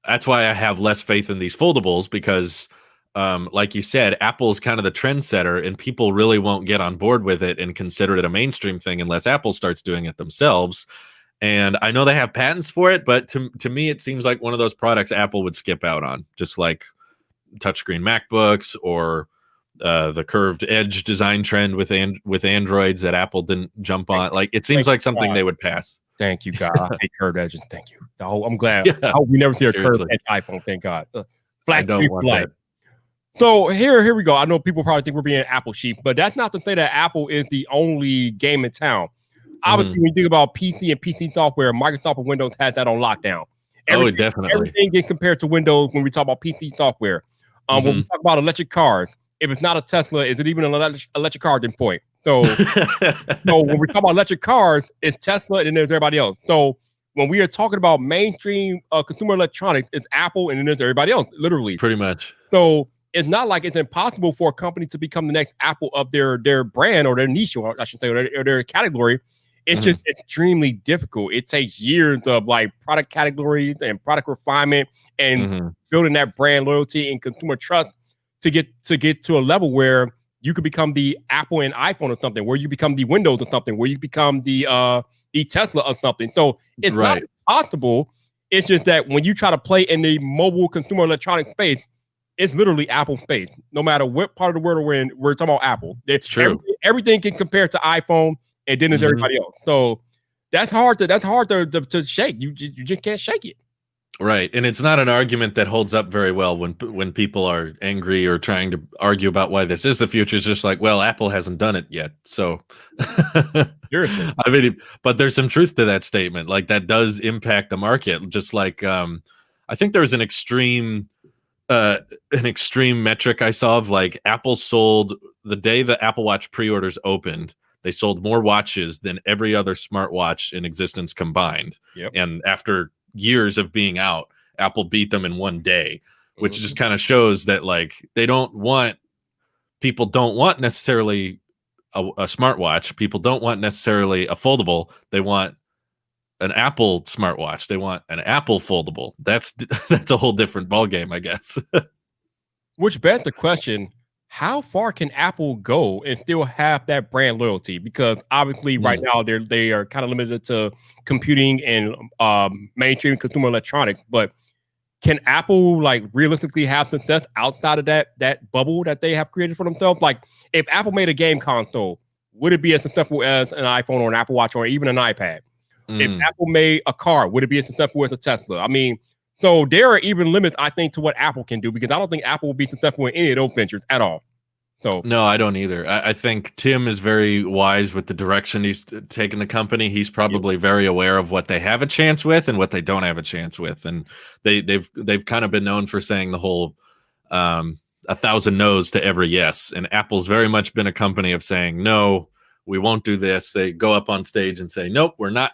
that's why I have less faith in these foldables, because like you said, Apple's kind of the trendsetter, and people really won't get on board with it and consider it a mainstream thing unless Apple starts doing it themselves. And I know they have patents for it, but to me, it seems like one of those products Apple would skip out on, just like touchscreen MacBooks or the curved edge design trend with Androids that Apple didn't jump on. Like, it seems like something they would pass.
Thank you, God. I hate curved edges. Thank you. I'm glad. I hope we never see a curved edge iPhone. Thank God.
I don't want that.
So here we go. I know people probably think we're being Apple sheep, but that's not to say that Apple is the only game in town. Obviously, when you think about PC and PC software, Microsoft and Windows has that on lockdown.
Definitely.
Everything gets compared to Windows when we talk about PC software. When we talk about electric cars, if it's not a Tesla, is it even an electric car at this point? So, so when we talk about electric cars, it's Tesla and then there's everybody else. So when we are talking about mainstream consumer electronics, it's Apple and then there's everybody else, literally.
Pretty much.
So it's not like it's impossible for a company to become the next Apple of their brand or their niche, or I should say, or their category. It's just extremely difficult. It takes years of like product categories and product refinement and building that brand loyalty and consumer trust to get to a level where you could become the Apple and iPhone or something, where you become the Windows or something, where you become the Tesla or something. So it's not possible. It's just that when you try to play in the mobile consumer electronic space, it's literally Apple space. No matter what part of the world we're in, we're talking about Apple. It's true. Everything can compare to iPhone, and then there's everybody else. So that's hard to shake. You just can't shake it.
Right. And it's not an argument that holds up very well when people are angry or trying to argue about why this is the future. It's just like, well, Apple hasn't done it yet. So I mean, but there's some truth to that statement. Like, that does impact the market. Just like I think there was an extreme metric I saw of, like, Apple sold the day the Apple Watch pre-orders opened. They sold more watches than every other smartwatch in existence combined. And after years of being out, Apple beat them in one day, which just kind of shows that, like, people don't want necessarily a smartwatch. People don't want necessarily a foldable. They want an Apple smartwatch. They want an Apple foldable. That's a whole different ballgame, I guess.
Which begs the question, how far can Apple go and still have that brand loyalty? Because obviously right now they are kind of limited to computing and mainstream consumer electronics, but can Apple, like, realistically have success outside of that bubble that they have created for themselves? Like, if Apple made a game console, would it be as successful as an iPhone or an Apple Watch or even an iPad? If Apple made a car, would it be as successful as a Tesla? I mean, so there are even limits, I think, to what Apple can do, because I don't think Apple will be successful in any of those ventures at all. So
no, I don't either. I think Tim is very wise with the direction he's taken the company. He's probably very aware of what they have a chance with and what they don't have a chance with. And they've kind of been known for saying the whole 1,000 no's to every yes. And Apple's very much been a company of saying, no, we won't do this. They go up on stage and say, nope, we're not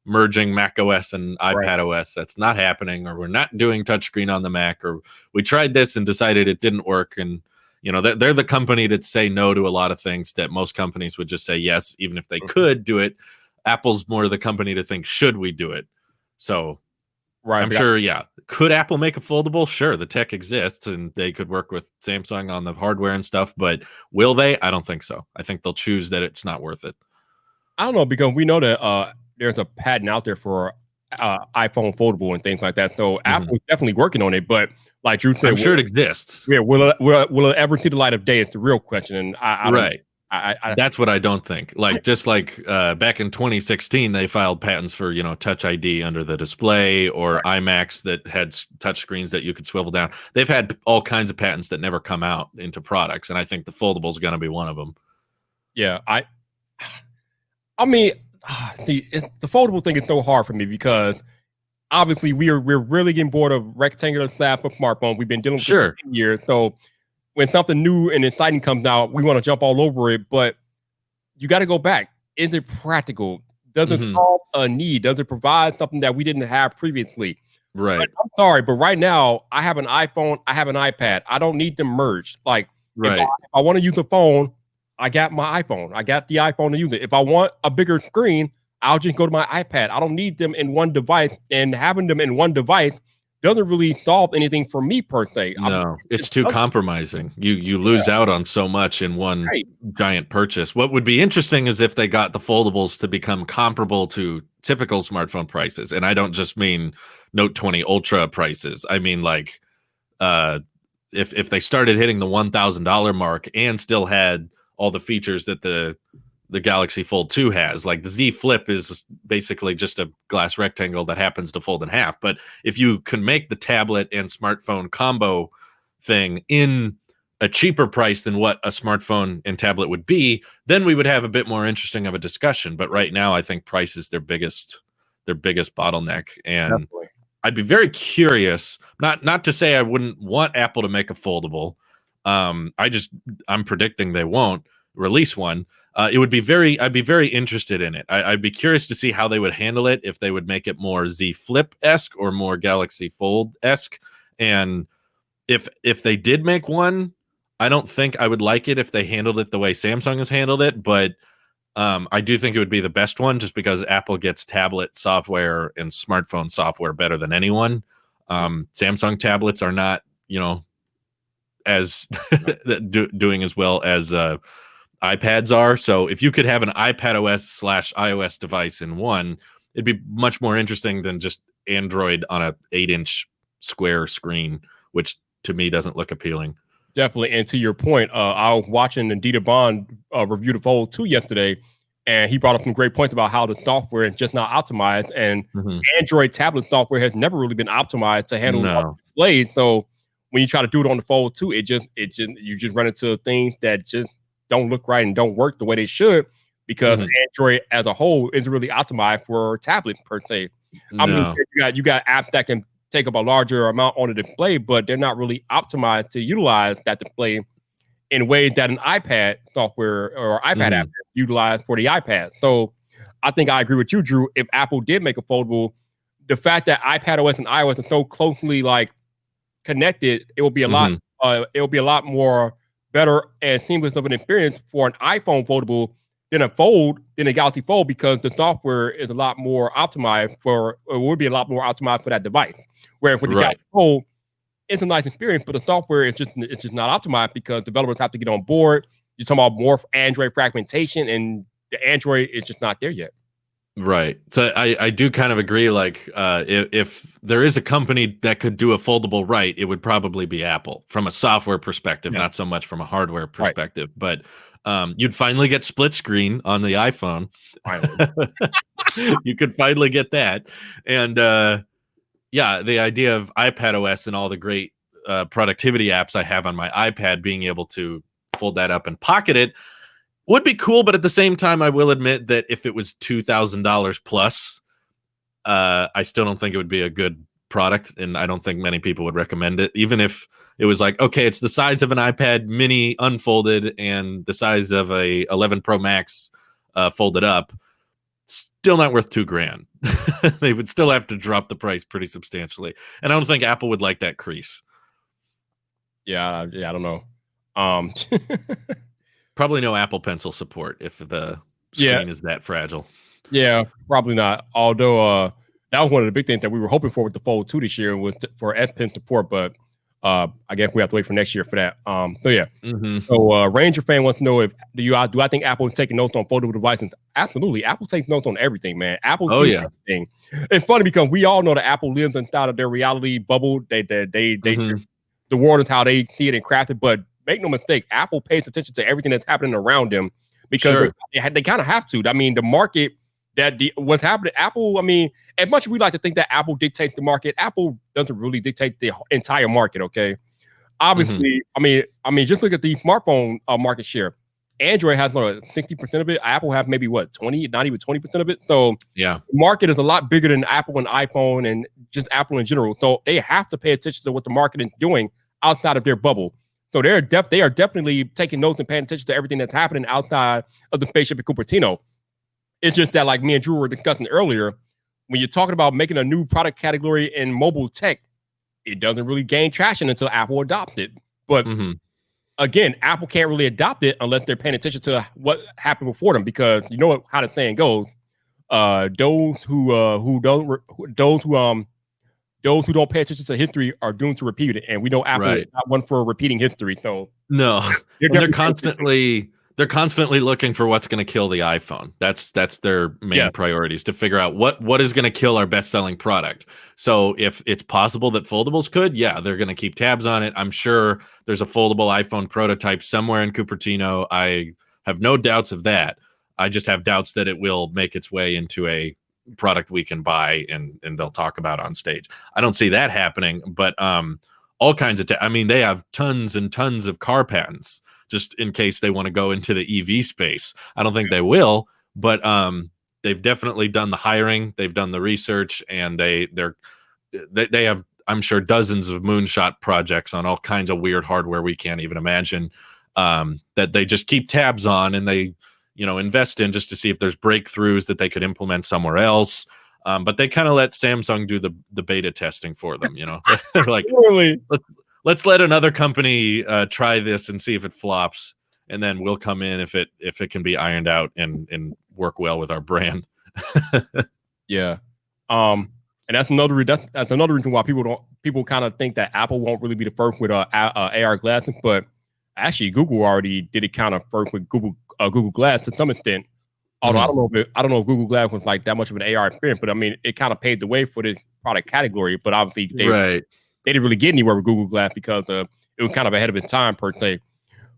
merging Mac OS and iPad OS. That's not happening. Or we're not doing touchscreen on the Mac. Or we tried this and decided it didn't work. And they're the company that say no to a lot of things that most companies would just say yes, even if they could do it. Apple's more the company to think, should we do it? So I'm sure, could Apple make a foldable? Sure, the tech exists and they could work with Samsung on the hardware and stuff, but will they? I don't think so. I think they'll choose that it's not worth it.
I don't know, because we know that there's a patent out there for iPhone foldable and things like that. So Apple's definitely working on it, but like Drew said,
I'm sure it exists.
Yeah, will it ever see the light of day? It's the real question. And I
that's what I don't think. Like, just like back in 2016, they filed patents for Touch ID under the display, or iMacs that had touch screens that you could swivel down. They've had all kinds of patents that never come out into products, and I think the foldable is going to be one of them.
Yeah, I mean, the foldable thing is so hard for me, because obviously we're really getting bored of rectangular slab for smartphones. We've been dealing with it for 10 years. So when something new and exciting comes out, we want to jump all over it, but you got to go back. Is it practical? Does it solve a need? Does it provide something that we didn't have previously?
Right.
I'm sorry, but right now I have an iPhone, I have an iPad. I don't need them merged. Like
Right.
if I want to use a phone, I got my iPhone. I got the iPhone to use it. If I want a bigger screen, I'll just go to my iPad. I don't need them in one device, and having them in one device doesn't really solve anything for me per se.
No, it's
It
too
doesn't.
compromising. You
Yeah,
lose out on so much in one
right.
giant purchase. What would be interesting is if they got the foldables to become comparable to typical smartphone prices. And I don't just mean Note 20 Ultra prices. I mean like uh if they started hitting the $1,000 mark and still had all the features that the Galaxy Fold 2 has. Like the Z Flip is basically just a glass rectangle that happens to fold in half. But if you can make the tablet and smartphone combo thing in a cheaper price than what a smartphone and tablet would be, then we would have a bit more interesting of a discussion. But right now, I think price is their biggest bottleneck. And
Definitely.
I'd be very curious, not to say I wouldn't want Apple to make a foldable. I'm predicting they won't release one. I'd be very interested in it. I'd be curious to see how they would handle it, if they would make it more Z Flip-esque or more Galaxy Fold-esque. And if they did make one, I don't think I would like it if they handled it the way Samsung has handled it, but I do think it would be the best one just because Apple gets tablet software and smartphone software better than anyone. Samsung tablets are not, as doing as well as iPads are. So if you could have an iPad OS / iOS device in one, it'd be much more interesting than just Android on a 8-inch square screen, which to me doesn't look appealing.
Definitely. And to your point, I was watching Dieter Bond review the Fold 2 yesterday, and he brought up some great points about how the software is just not optimized. And Android tablet software has never really been optimized to handle displays. So when you try to do it on the Fold 2, you just run into things that just don't look right and don't work the way they should, because Android as a whole isn't really optimized for tablets per se. I mean, you got apps that can take up a larger amount on the display, but they're not really optimized to utilize that display in ways that an iPad software or iPad app is utilized for the iPad. So I think I agree with you, Drew. If Apple did make a foldable, the fact that iPad OS and iOS are so closely like connected, it will be a lot. It will be a lot more better and seamless of an experience for an iPhone foldable than a Galaxy Fold, because the software is a lot more optimized for, or would be a lot more optimized for that device. Whereas with the Galaxy Fold, it's a nice experience, but the software is just not optimized because developers have to get on board. You're talking about more Android fragmentation, and the Android is just not there yet.
Right. So I do kind of agree. Like, if there is a company that could do a foldable right, it would probably be Apple from a software perspective, not so much from a hardware perspective. But you'd finally get split screen on the iPhone. You could finally get that. And yeah, the idea of iPad OS and all the great productivity apps I have on my iPad, being able to fold that up and pocket it would be cool. But at the same time, I will admit that if it was $2,000 plus, I still don't think it would be a good product. And I don't think many people would recommend it, even if it was like, okay, it's the size of an iPad mini unfolded and the size of a 11 Pro Max folded up. Still not worth $2,000. They would still have to drop the price pretty substantially, and I don't think Apple would like that crease.
Yeah, I don't know.
Probably no Apple Pencil support if the screen is that fragile.
Yeah, probably not. Although that was one of the big things that we were hoping for with the Fold 2 this year, was for S Pen support, but I guess we have to wait for next year for that. So yeah. So Ranger fan wants to know if do I think Apple is taking notes on foldable devices? Absolutely. Apple takes notes on everything, man. Apple sees everything. It's funny because we all know that Apple lives inside of their reality bubble. The world is how they see it and craft it. But make no mistake, Apple pays attention to everything that's happening around them, because they kind of have to. I mean, the market what's happening, Apple, I mean, as much as we like to think that Apple dictates the market, Apple doesn't really dictate the entire market, okay? Obviously, I mean, just look at the smartphone market share. Android has 60% of it. Apple have maybe 20, not even 20% of it. So the market is a lot bigger than Apple and iPhone and just Apple in general. So they have to pay attention to what the market is doing outside of their bubble. So they are definitely taking notes and paying attention to everything that's happening outside of the spaceship in Cupertino. It's just that, like me and Drew were discussing earlier, when you're talking about making a new product category in mobile tech, it doesn't really gain traction until Apple adopts it. But again, Apple can't really adopt it unless they're paying attention to what happened before them, because you know how the saying goes: those who don't pay attention to history are doomed to repeat it. And we know Apple is not one for repeating history. So
no, they're constantly looking for what's going to kill the iPhone. That's their main priorities, to figure out what is going to kill our best-selling product. So if it's possible that foldables could, they're going to keep tabs on it. I'm sure there's a foldable iPhone prototype somewhere in Cupertino. I have no doubts of that. I just have doubts that it will make its way into a product we can buy and they'll talk about on stage. I don't see that happening, but all kinds of they have tons and tons of car patents just in case they want to go into the EV space. I don't think they will, but they've definitely done the hiring, they've done the research, and they have, I'm sure, dozens of moonshot projects on all kinds of weird hardware we can't even imagine, that they just keep tabs on, and they invest in just to see if there's breakthroughs that they could implement somewhere else. But they kind of let Samsung do the beta testing for them. They're like,
really?
Let's let another company try this and see if it flops, and then we'll come in if it can be ironed out and work well with our brand.
Yeah. And that's another reason why people kind of think that Apple won't really be the first with AR glasses, but actually Google already did it kind of first with Google Glass to some extent. Although I don't know if Google Glass was like that much of an AR experience, but I mean, it kind of paved the way for this product category. But obviously, they didn't really get anywhere with Google Glass because it was kind of ahead of its time per se.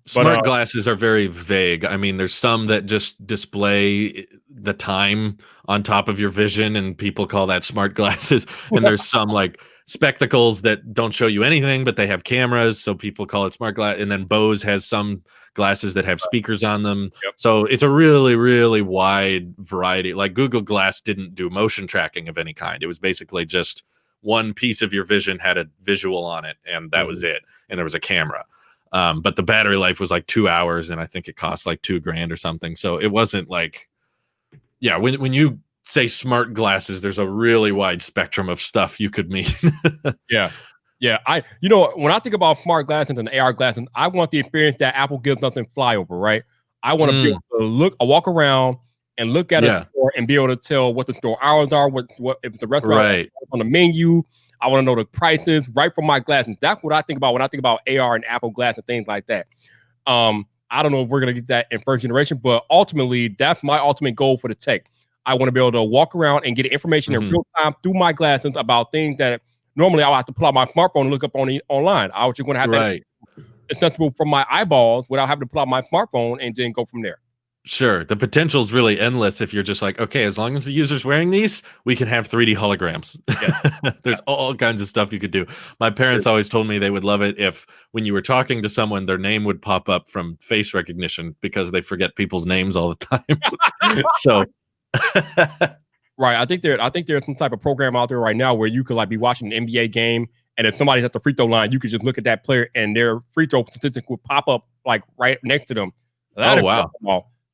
Smart glasses are very vague. I mean, there's some that just display the time on top of your vision, and people call that smart glasses. And there's some like spectacles that don't show you anything, but they have cameras, so people call it smart glass. And then Bose has some glasses that have speakers on them. So it's a really, really wide variety. Like Google Glass didn't do motion tracking of any kind. It was basically just one piece of your vision had a visual on it, and that was it. And there was a camera. But the battery life was like 2 hours, and I think it cost like $2,000 or something. So it wasn't like, when you say smart glasses, there's a really wide spectrum of stuff you could mean.
Yeah. When I think about smart glasses and AR glasses, I want the experience that Apple gives nothing flyover, right? I want to be able to walk around and look at a store and be able to tell what the store hours are, what if the restaurant on the menu. I want to know the prices right from my glasses. That's what I think about when I think about AR and Apple Glass and things like that. I don't know if we're going to get that in first generation, but ultimately, that's my ultimate goal for the tech. I want to be able to walk around and get information in real time through my glasses about things that normally I'll have to pull out my smartphone and look up online. I was just going to have that accessible from my eyeballs without having to pull out my smartphone and then go from there.
Sure. The potential is really endless if you're just like, okay, as long as the user's wearing these, we can have 3D holograms. There's all kinds of stuff you could do. My parents always told me they would love it if when you were talking to someone, their name would pop up from face recognition, because they forget people's names all the time. So
right. I think there's some type of program out there right now where you could like be watching an NBA game, and if somebody's at the free throw line, you could just look at that player and their free throw statistic would pop up like right next to them. Wow.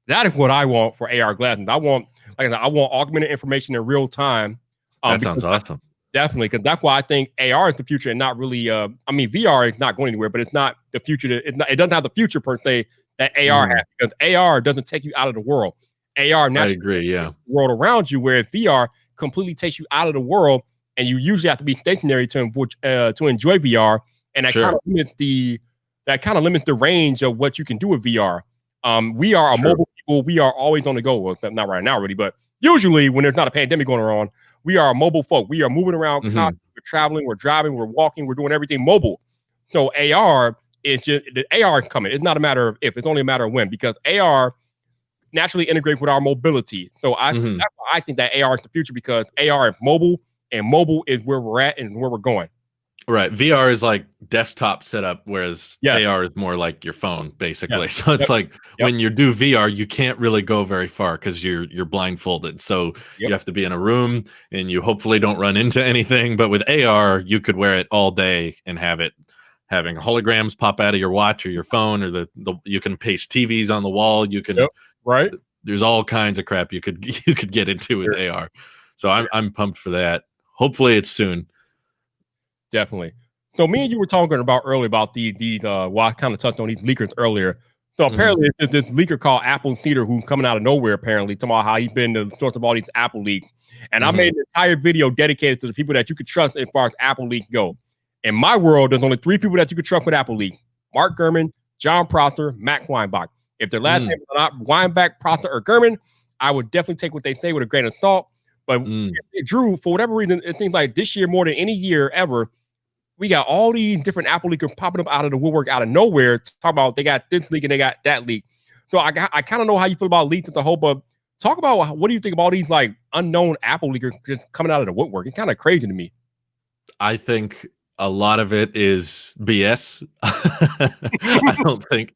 That is what I want for AR glasses. I want augmented information in real time.
That sounds awesome.
Definitely, because that's why I think AR is the future and not really. VR is not going anywhere, but it's not the future. It doesn't have the future per se that AR has, because AR doesn't take you out of the world. AR naturally,
I agree. Yeah,
the world around you, whereas VR completely takes you out of the world, and you usually have to be stationary to enjoy VR, and that kind of limits the range of what you can do with VR. We are mobile people. We are always on the go. Well, not right now, really, but usually when there's not a pandemic going on, we are mobile folk. We are moving around. We're traveling. We're driving. We're walking. We're doing everything mobile. So AR is just the AR is coming. It's not a matter of if. It's only a matter of when, because AR naturally integrates with our mobility. So that's why I think that AR is the future, because AR is mobile, and mobile is where we're at and where we're going.
Right. VR is like desktop setup, whereas AR is more like your phone, basically. So it's like when you do VR, you can't really go very far because you're blindfolded. So you have to be in a room, and you hopefully don't run into anything. But with AR, you could wear it all day and having holograms pop out of your watch or your phone, or you can paste TVs on the wall. You can there's all kinds of crap you could get into with AR. So I'm pumped for that. Hopefully it's soon.
Definitely. So me and you were talking about earlier about well, I kind of touched on these leakers earlier. So apparently this leaker called Apple Theater who's coming out of nowhere, apparently, talking about how he's been the source of all these Apple leaks. And I made an entire video dedicated to the people that you could trust as far as Apple leaks go. In my world, there's only 3 people that you could trust with Apple leaks: Mark Gurman, John Prosser, Matt Weinbach. If their last name is not Weinbach, Prosser, or Gurman, I would definitely take what they say with a grain of salt. But Drew, for whatever reason, it seems like this year more than any year ever, we got all these different Apple leakers popping up out of the woodwork, out of nowhere, to talk about they got this leak and they got that leak. So I kind of know how you feel about leaks as a whole, but talk about what do you think of all these like unknown Apple leakers just coming out of the woodwork? It's kind of crazy to me.
I think a lot of it is BS. I don't think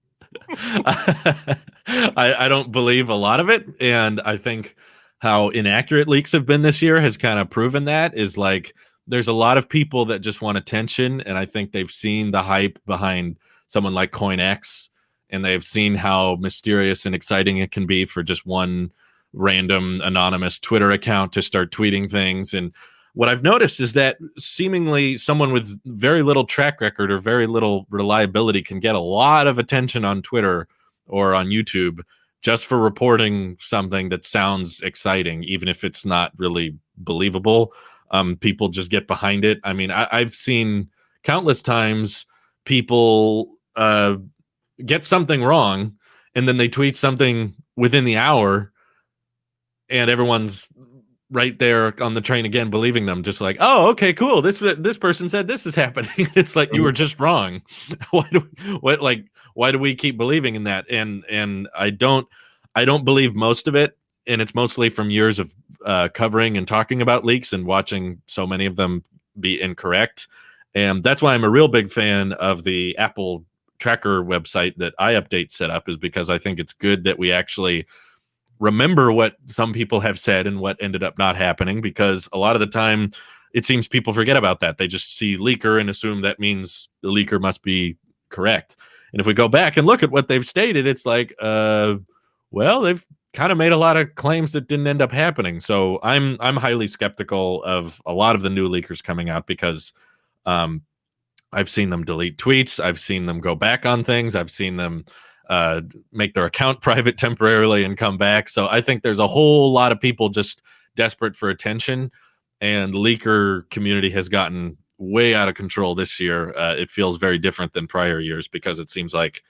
I don't believe a lot of it, and I think how inaccurate leaks have been this year has kind of proven that. Is like there's a lot of people that just want attention, and I think they've seen the hype behind someone like CoinX, and they've seen how mysterious and exciting it can be for just one random anonymous Twitter account to start tweeting things. And what I've noticed is that seemingly someone with very little track record or very little reliability can get a lot of attention on Twitter or on YouTube just for reporting something that sounds exciting, even if it's not really believable. People just get behind it. I mean, I've seen countless times people get something wrong and then they tweet something within the hour and everyone's right there on the train again, believing them, just like, oh, okay, cool. This person said this is happening. It's like, you were just wrong. Why do we keep believing in that? And I don't believe most of it. And it's mostly from years of covering and talking about leaks and watching so many of them be incorrect. And that's why I'm a real big fan of the Apple tracker website that iUpdate set up, is because I think it's good that we actually remember what some people have said and what ended up not happening, because a lot of the time it seems people forget about that. They just see leaker and assume that means the leaker must be correct. And if we go back and look at what they've stated, it's like, well, they've kind of made a lot of claims that didn't end up happening. So I'm highly skeptical of a lot of the new leakers coming out, because I've seen them delete tweets. I've seen them go back on things. I've seen them make their account private temporarily and come back. So I think there's a whole lot of people just desperate for attention, and the leaker community has gotten way out of control this year. It feels very different than prior years, because it seems like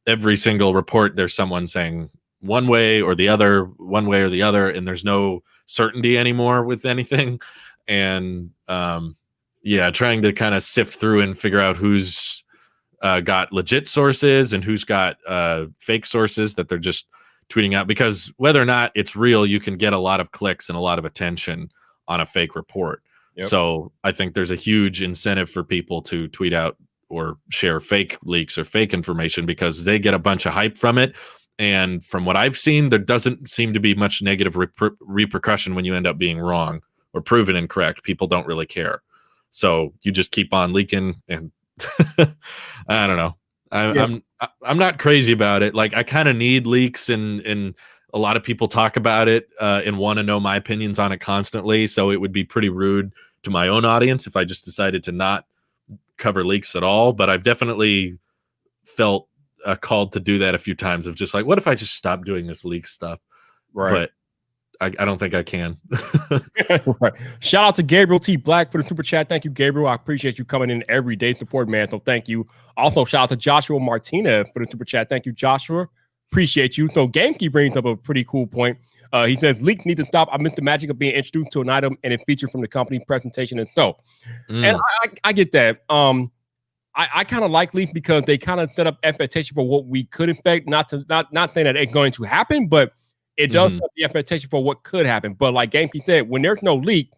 every single report there's someone saying one way or the other, and there's no certainty anymore with anything. And trying to kind of sift through and figure out who's got legit sources and who's got fake sources that they're just tweeting out, because whether or not it's real, you can get a lot of clicks and a lot of attention on a fake report. Yep. So I think there's a huge incentive for people to tweet out or share fake leaks or fake information, because they get a bunch of hype from it. And from what I've seen, there doesn't seem to be much negative repercussion when you end up being wrong or proven incorrect. People don't really care. So you just keep on leaking, and I don't know. I'm not crazy about it. Like, I kind of need leaks, and a lot of people talk about it and want to know my opinions on it constantly. So it would be pretty rude to my own audience if I just decided to not cover leaks at all. But I've definitely felt called to do that a few times, of just like, what if I just stop doing this leak stuff? Right. But I don't think I can.
Right. Shout out to Gabriel T. Black for the super chat. Thank you, Gabriel. I appreciate you coming in every day support, man. So thank you. Also, shout out to Joshua Martinez for the super chat. Thank you, Joshua. Appreciate you. So GameKey brings up a pretty cool point. He says leaks need to stop. I miss the magic of being introduced to an item and it featured from the company presentation and so. And I get that. I kind of like leaks because they kind of set up expectation for what we could expect. Not saying that it's going to happen, but it does set the expectation for what could happen. But like GameKey said, when there's no leak,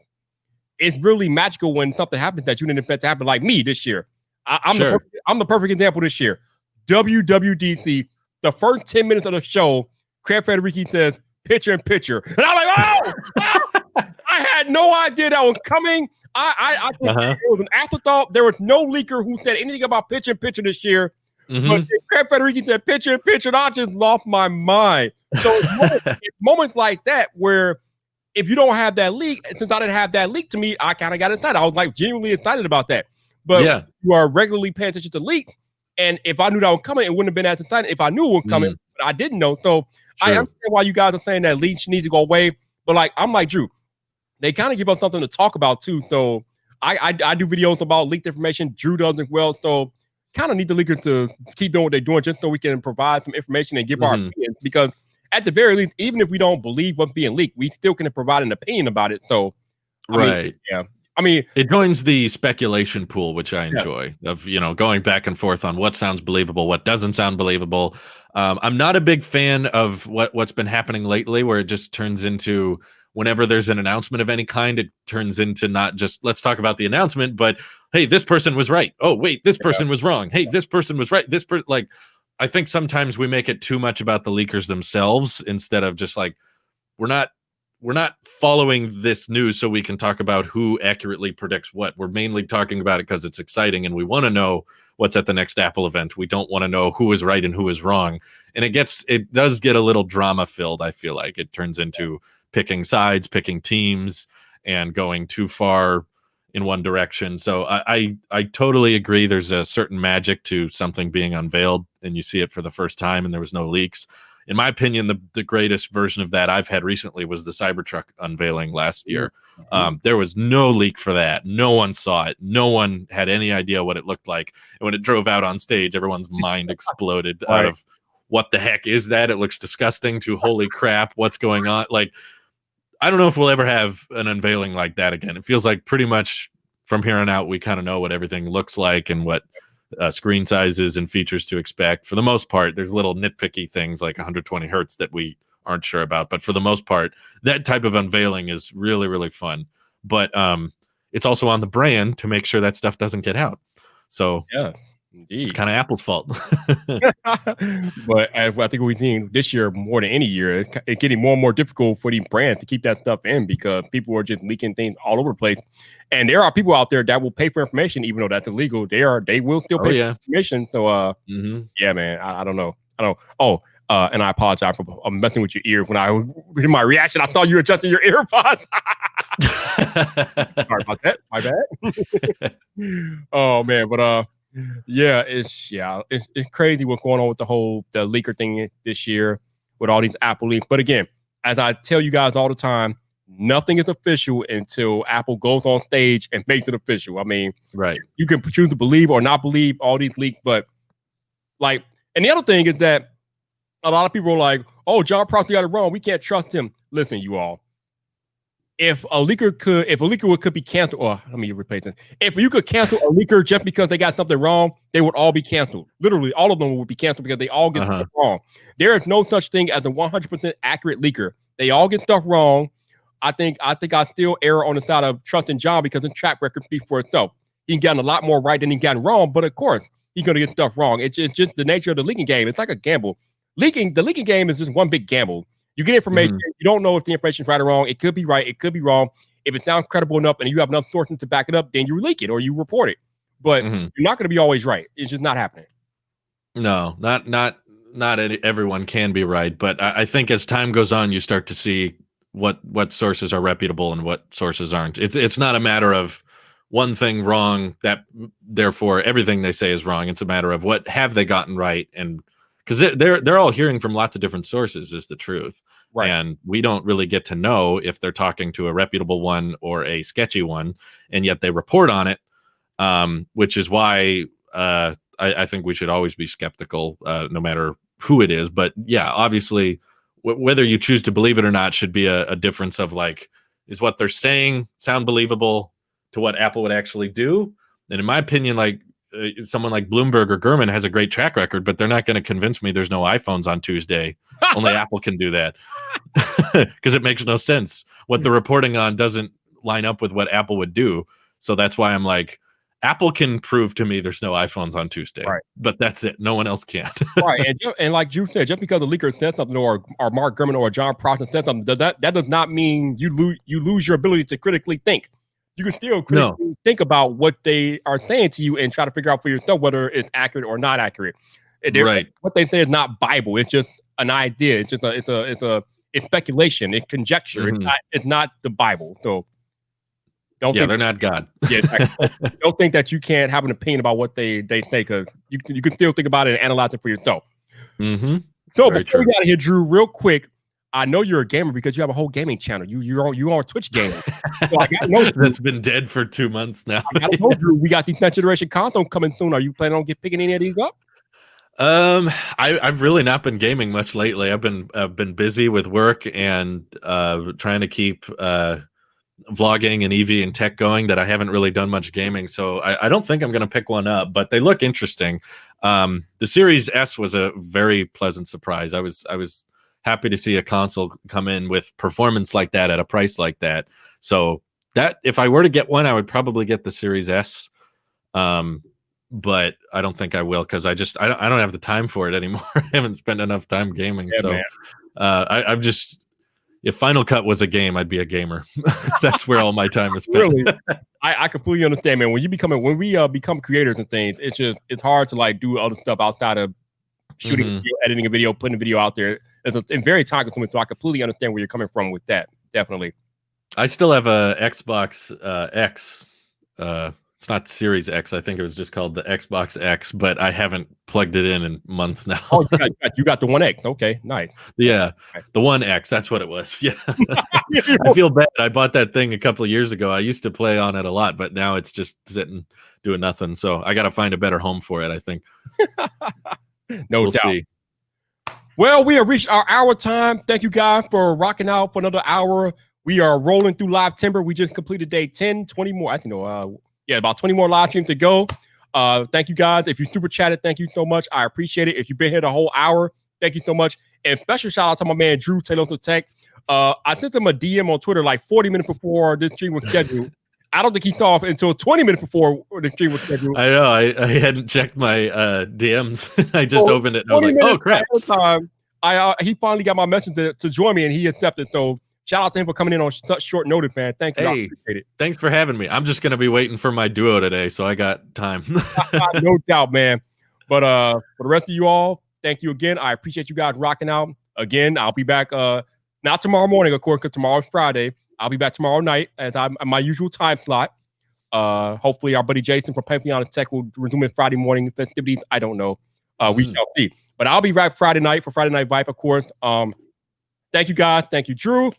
it's really magical when something happens that you didn't expect to happen. Like me this year, I'm the perfect example this year. WWDC, the first 10 minutes of the show, Craig Federici says picture in picture, and I'm like, oh, I had no idea that was coming. I think it was an afterthought. There was no leaker who said anything about picture in picture this year. But Craig Federici said picture in picture, and I just lost my mind. So it's moments like that where if you don't have that leak, since I didn't have that leak, to me, I kind of got excited. I was like genuinely excited about that. But
Yeah.
you are regularly paying attention to leaks, and if I knew that was coming, it wouldn't have been as exciting if I knew it was coming, but I didn't know. So I
True.
understand why you guys are saying that leaks need to go away. But like, I'm like Drew, they kind of give us something to talk about too. So I do videos about leaked information. Drew does as well. So kind of need the leakers to keep doing what they're doing just so we can provide some information and give our opinions. Because at the very least, even if we don't believe what's being leaked, we still can provide an opinion about it. So, I mean,
it joins the speculation pool, which I enjoy, of, you know, going back and forth on what sounds believable, what doesn't sound believable. I'm not a big fan of what's been happening lately, where it just turns into, whenever there's an announcement of any kind, it turns into not just let's talk about the announcement, but hey, this person was right. Oh, wait, this person was wrong. Hey, this person was right. Like, I think sometimes we make it too much about the leakers themselves instead of just like, we're not following this news so we can talk about who accurately predicts what. We're mainly talking about it because it's exciting and we want to know what's at the next Apple event. We don't want to know who is right and who is wrong. And it does get a little drama filled. I feel like it turns into picking sides, picking teams, and going too far in one direction. So I totally agree. There's a certain magic to something being unveiled and you see it for the first time and there was no leaks. In my opinion, the greatest version of that I've had recently was the Cybertruck unveiling last year. There was no leak for that. No one saw it. No one had any idea what it looked like. And when it drove out on stage, everyone's mind exploded out of, what the heck is that? It looks disgusting, to holy crap, what's going on? Like, I don't know if we'll ever have an unveiling like that again. It feels like pretty much from here on out, we kind of know what everything looks like and what screen sizes and features to expect. For the most part, there's little nitpicky things like 120 hertz that we aren't sure about. But for the most part, that type of unveiling is really, really fun. But it's also on the brand to make sure that stuff doesn't get out. So
yeah, indeed,
it's kind of Apple's fault.
But I think we've seen this year more than any year, it's getting more and more difficult for these brands to keep that stuff in because people are just leaking things all over the place. And there are people out there that will pay for information, even though that's illegal. They will still pay for information. So, yeah, man, I don't know. Oh, and I apologize for messing with your ear when I in my reaction. I thought you were adjusting your earpods. Sorry about that. My bad. Oh man, but yeah, it's crazy what's going on with the leaker thing this year with all these Apple leaks. But again, as I tell you guys all the time, nothing is official until Apple goes on stage and makes it official. I mean, you can choose to believe or not believe all these leaks, but like, and the other thing is that a lot of people are like, "Oh, John Prosser got it wrong. We can't trust him." Listen, you all. If a leaker could be canceled, or let me replace this. If you could cancel a leaker just because they got something wrong, they would all be canceled. Literally, all of them would be canceled because they all get stuff wrong. There is no such thing as a 100% accurate leaker. They all get stuff wrong. I think I still err on the side of trusting John because his track record speaks for itself. He's gotten a lot more right than he's gotten wrong, but of course, he's going to get stuff wrong. It's just the nature of the leaking game. It's like a gamble. The leaking game is just one big gamble. You get information, you don't know if the information is right or wrong. It could be right, it could be wrong. If it sounds credible enough and you have enough sources to back it up, then you leak it or you report it. But you're not going to be always right. It's just not happening.
No, not everyone can be right. But I think as time goes on, you start to see what sources are reputable and what sources aren't. It's not a matter of one thing wrong, that therefore everything they say is wrong. It's a matter of what have they gotten right, and because they're all hearing from lots of different sources is the truth. And we don't really get to know if they're talking to a reputable one or a sketchy one, and yet they report on it, which is why I think we should always be skeptical, no matter who it is. But yeah, obviously, whether you choose to believe it or not should be a difference of like, is what they're saying sound believable to what Apple would actually do? And in my opinion, like, someone like Bloomberg or Gurman has a great track record, but they're not going to convince me there's no iPhones on Tuesday. Only Apple can do that because it makes no sense. What they're reporting on doesn't line up with what Apple would do. So that's why I'm like, Apple can prove to me there's no iPhones on Tuesday, but that's it. No one else can.
And like you said, just because the leaker said something or Mark Gurman or John Prosser said something, that does not mean you lose your ability to critically think. You can still critically think about what they are saying to you and try to figure out for yourself whether it's accurate or not accurate. What they say is not Bible. It's just an idea. It's just it's speculation, it's conjecture.
Mhm.
It's not the Bible. So don't
Yeah,
think
they're not God.
yeah, don't think that you can't have an opinion about what they think. You can still think about it and analyze it for yourself.
Mm-hmm.
So
Very
before we
true.
get out of here, Drew, real quick, I know you're a gamer because you have a whole gaming channel. You're on Twitch gaming. So I gotta know, Drew,
That's been dead for 2 months now.
I gotta know, Drew. We got these next generation consoles coming soon. Are you planning on picking any of these up?
I've really not been gaming much lately. I've been busy with work and trying to keep vlogging and EV and tech going, that I haven't really done much gaming. So I don't think I'm going to pick one up, but they look interesting. The Series S was a very pleasant surprise. I was happy to see a console come in with performance like that at a price like that. So that if I were to get one, I would probably get the Series S. But I don't think I will, because I don't have the time for it anymore. I haven't spent enough time gaming.
Yeah,
So
man.
I've just, if Final Cut was a game, I'd be a gamer. That's where all my time is spent.
Really, I completely understand, man. When we become creators and things, it's hard to like do other stuff outside of shooting,
Mhm.
video, editing a video, putting a video out there. It's very time consuming. So I completely understand where you're coming from with that. Definitely.
I still have a Xbox X. It's not Series X. I think it was just called the Xbox X, but I haven't plugged it in months now.
Oh, you got the One X. Okay, nice.
Yeah,
Nice.
the One X. That's what it was. Yeah. I feel bad. I bought that thing a couple of years ago. I used to play on it a lot, but now it's just sitting doing nothing. So I got to find a better home for it, I think.
No
We'll
doubt.
see.
Well, we have reached our hour time. Thank you guys for rocking out for another hour. We are rolling through Live Timber. We just completed day 10, 20 more. I think, about 20 more live streams to go. Thank you guys. If you super chatted, thank you so much. I appreciate it. If you've been here the whole hour, thank you so much. And special shout out to my man, Drew Taylor to Tech. I sent him a DM on Twitter like 40 minutes before this stream was scheduled. I don't think he saw it until 20 minutes before the stream was scheduled.
I know. I hadn't checked my DMs. I just opened it and I was like, oh, crap.
Time, he finally got my message to join me and he accepted. So shout out to him for coming in on such short notice, man. Thank you.
Hey,
I appreciate it.
Thanks for having me. I'm just going to be waiting for my duo today, so I got time.
No doubt, man. But for the rest of you all, thank you again. I appreciate you guys rocking out. Again, I'll be back not tomorrow morning, of course, because tomorrow's Friday. I'll be back tomorrow night at my usual time slot. Hopefully our buddy Jason from Pantheon Tech will resume in Friday morning festivities. I don't know. We shall see. But I'll be back Friday night for Friday Night Vibe, of course. Thank you, guys. Thank you, Drew.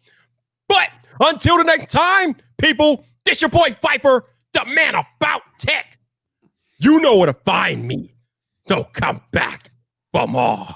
But until the next time, people, this your boy Viper, the man about tech. You know where to find me. So come back for more.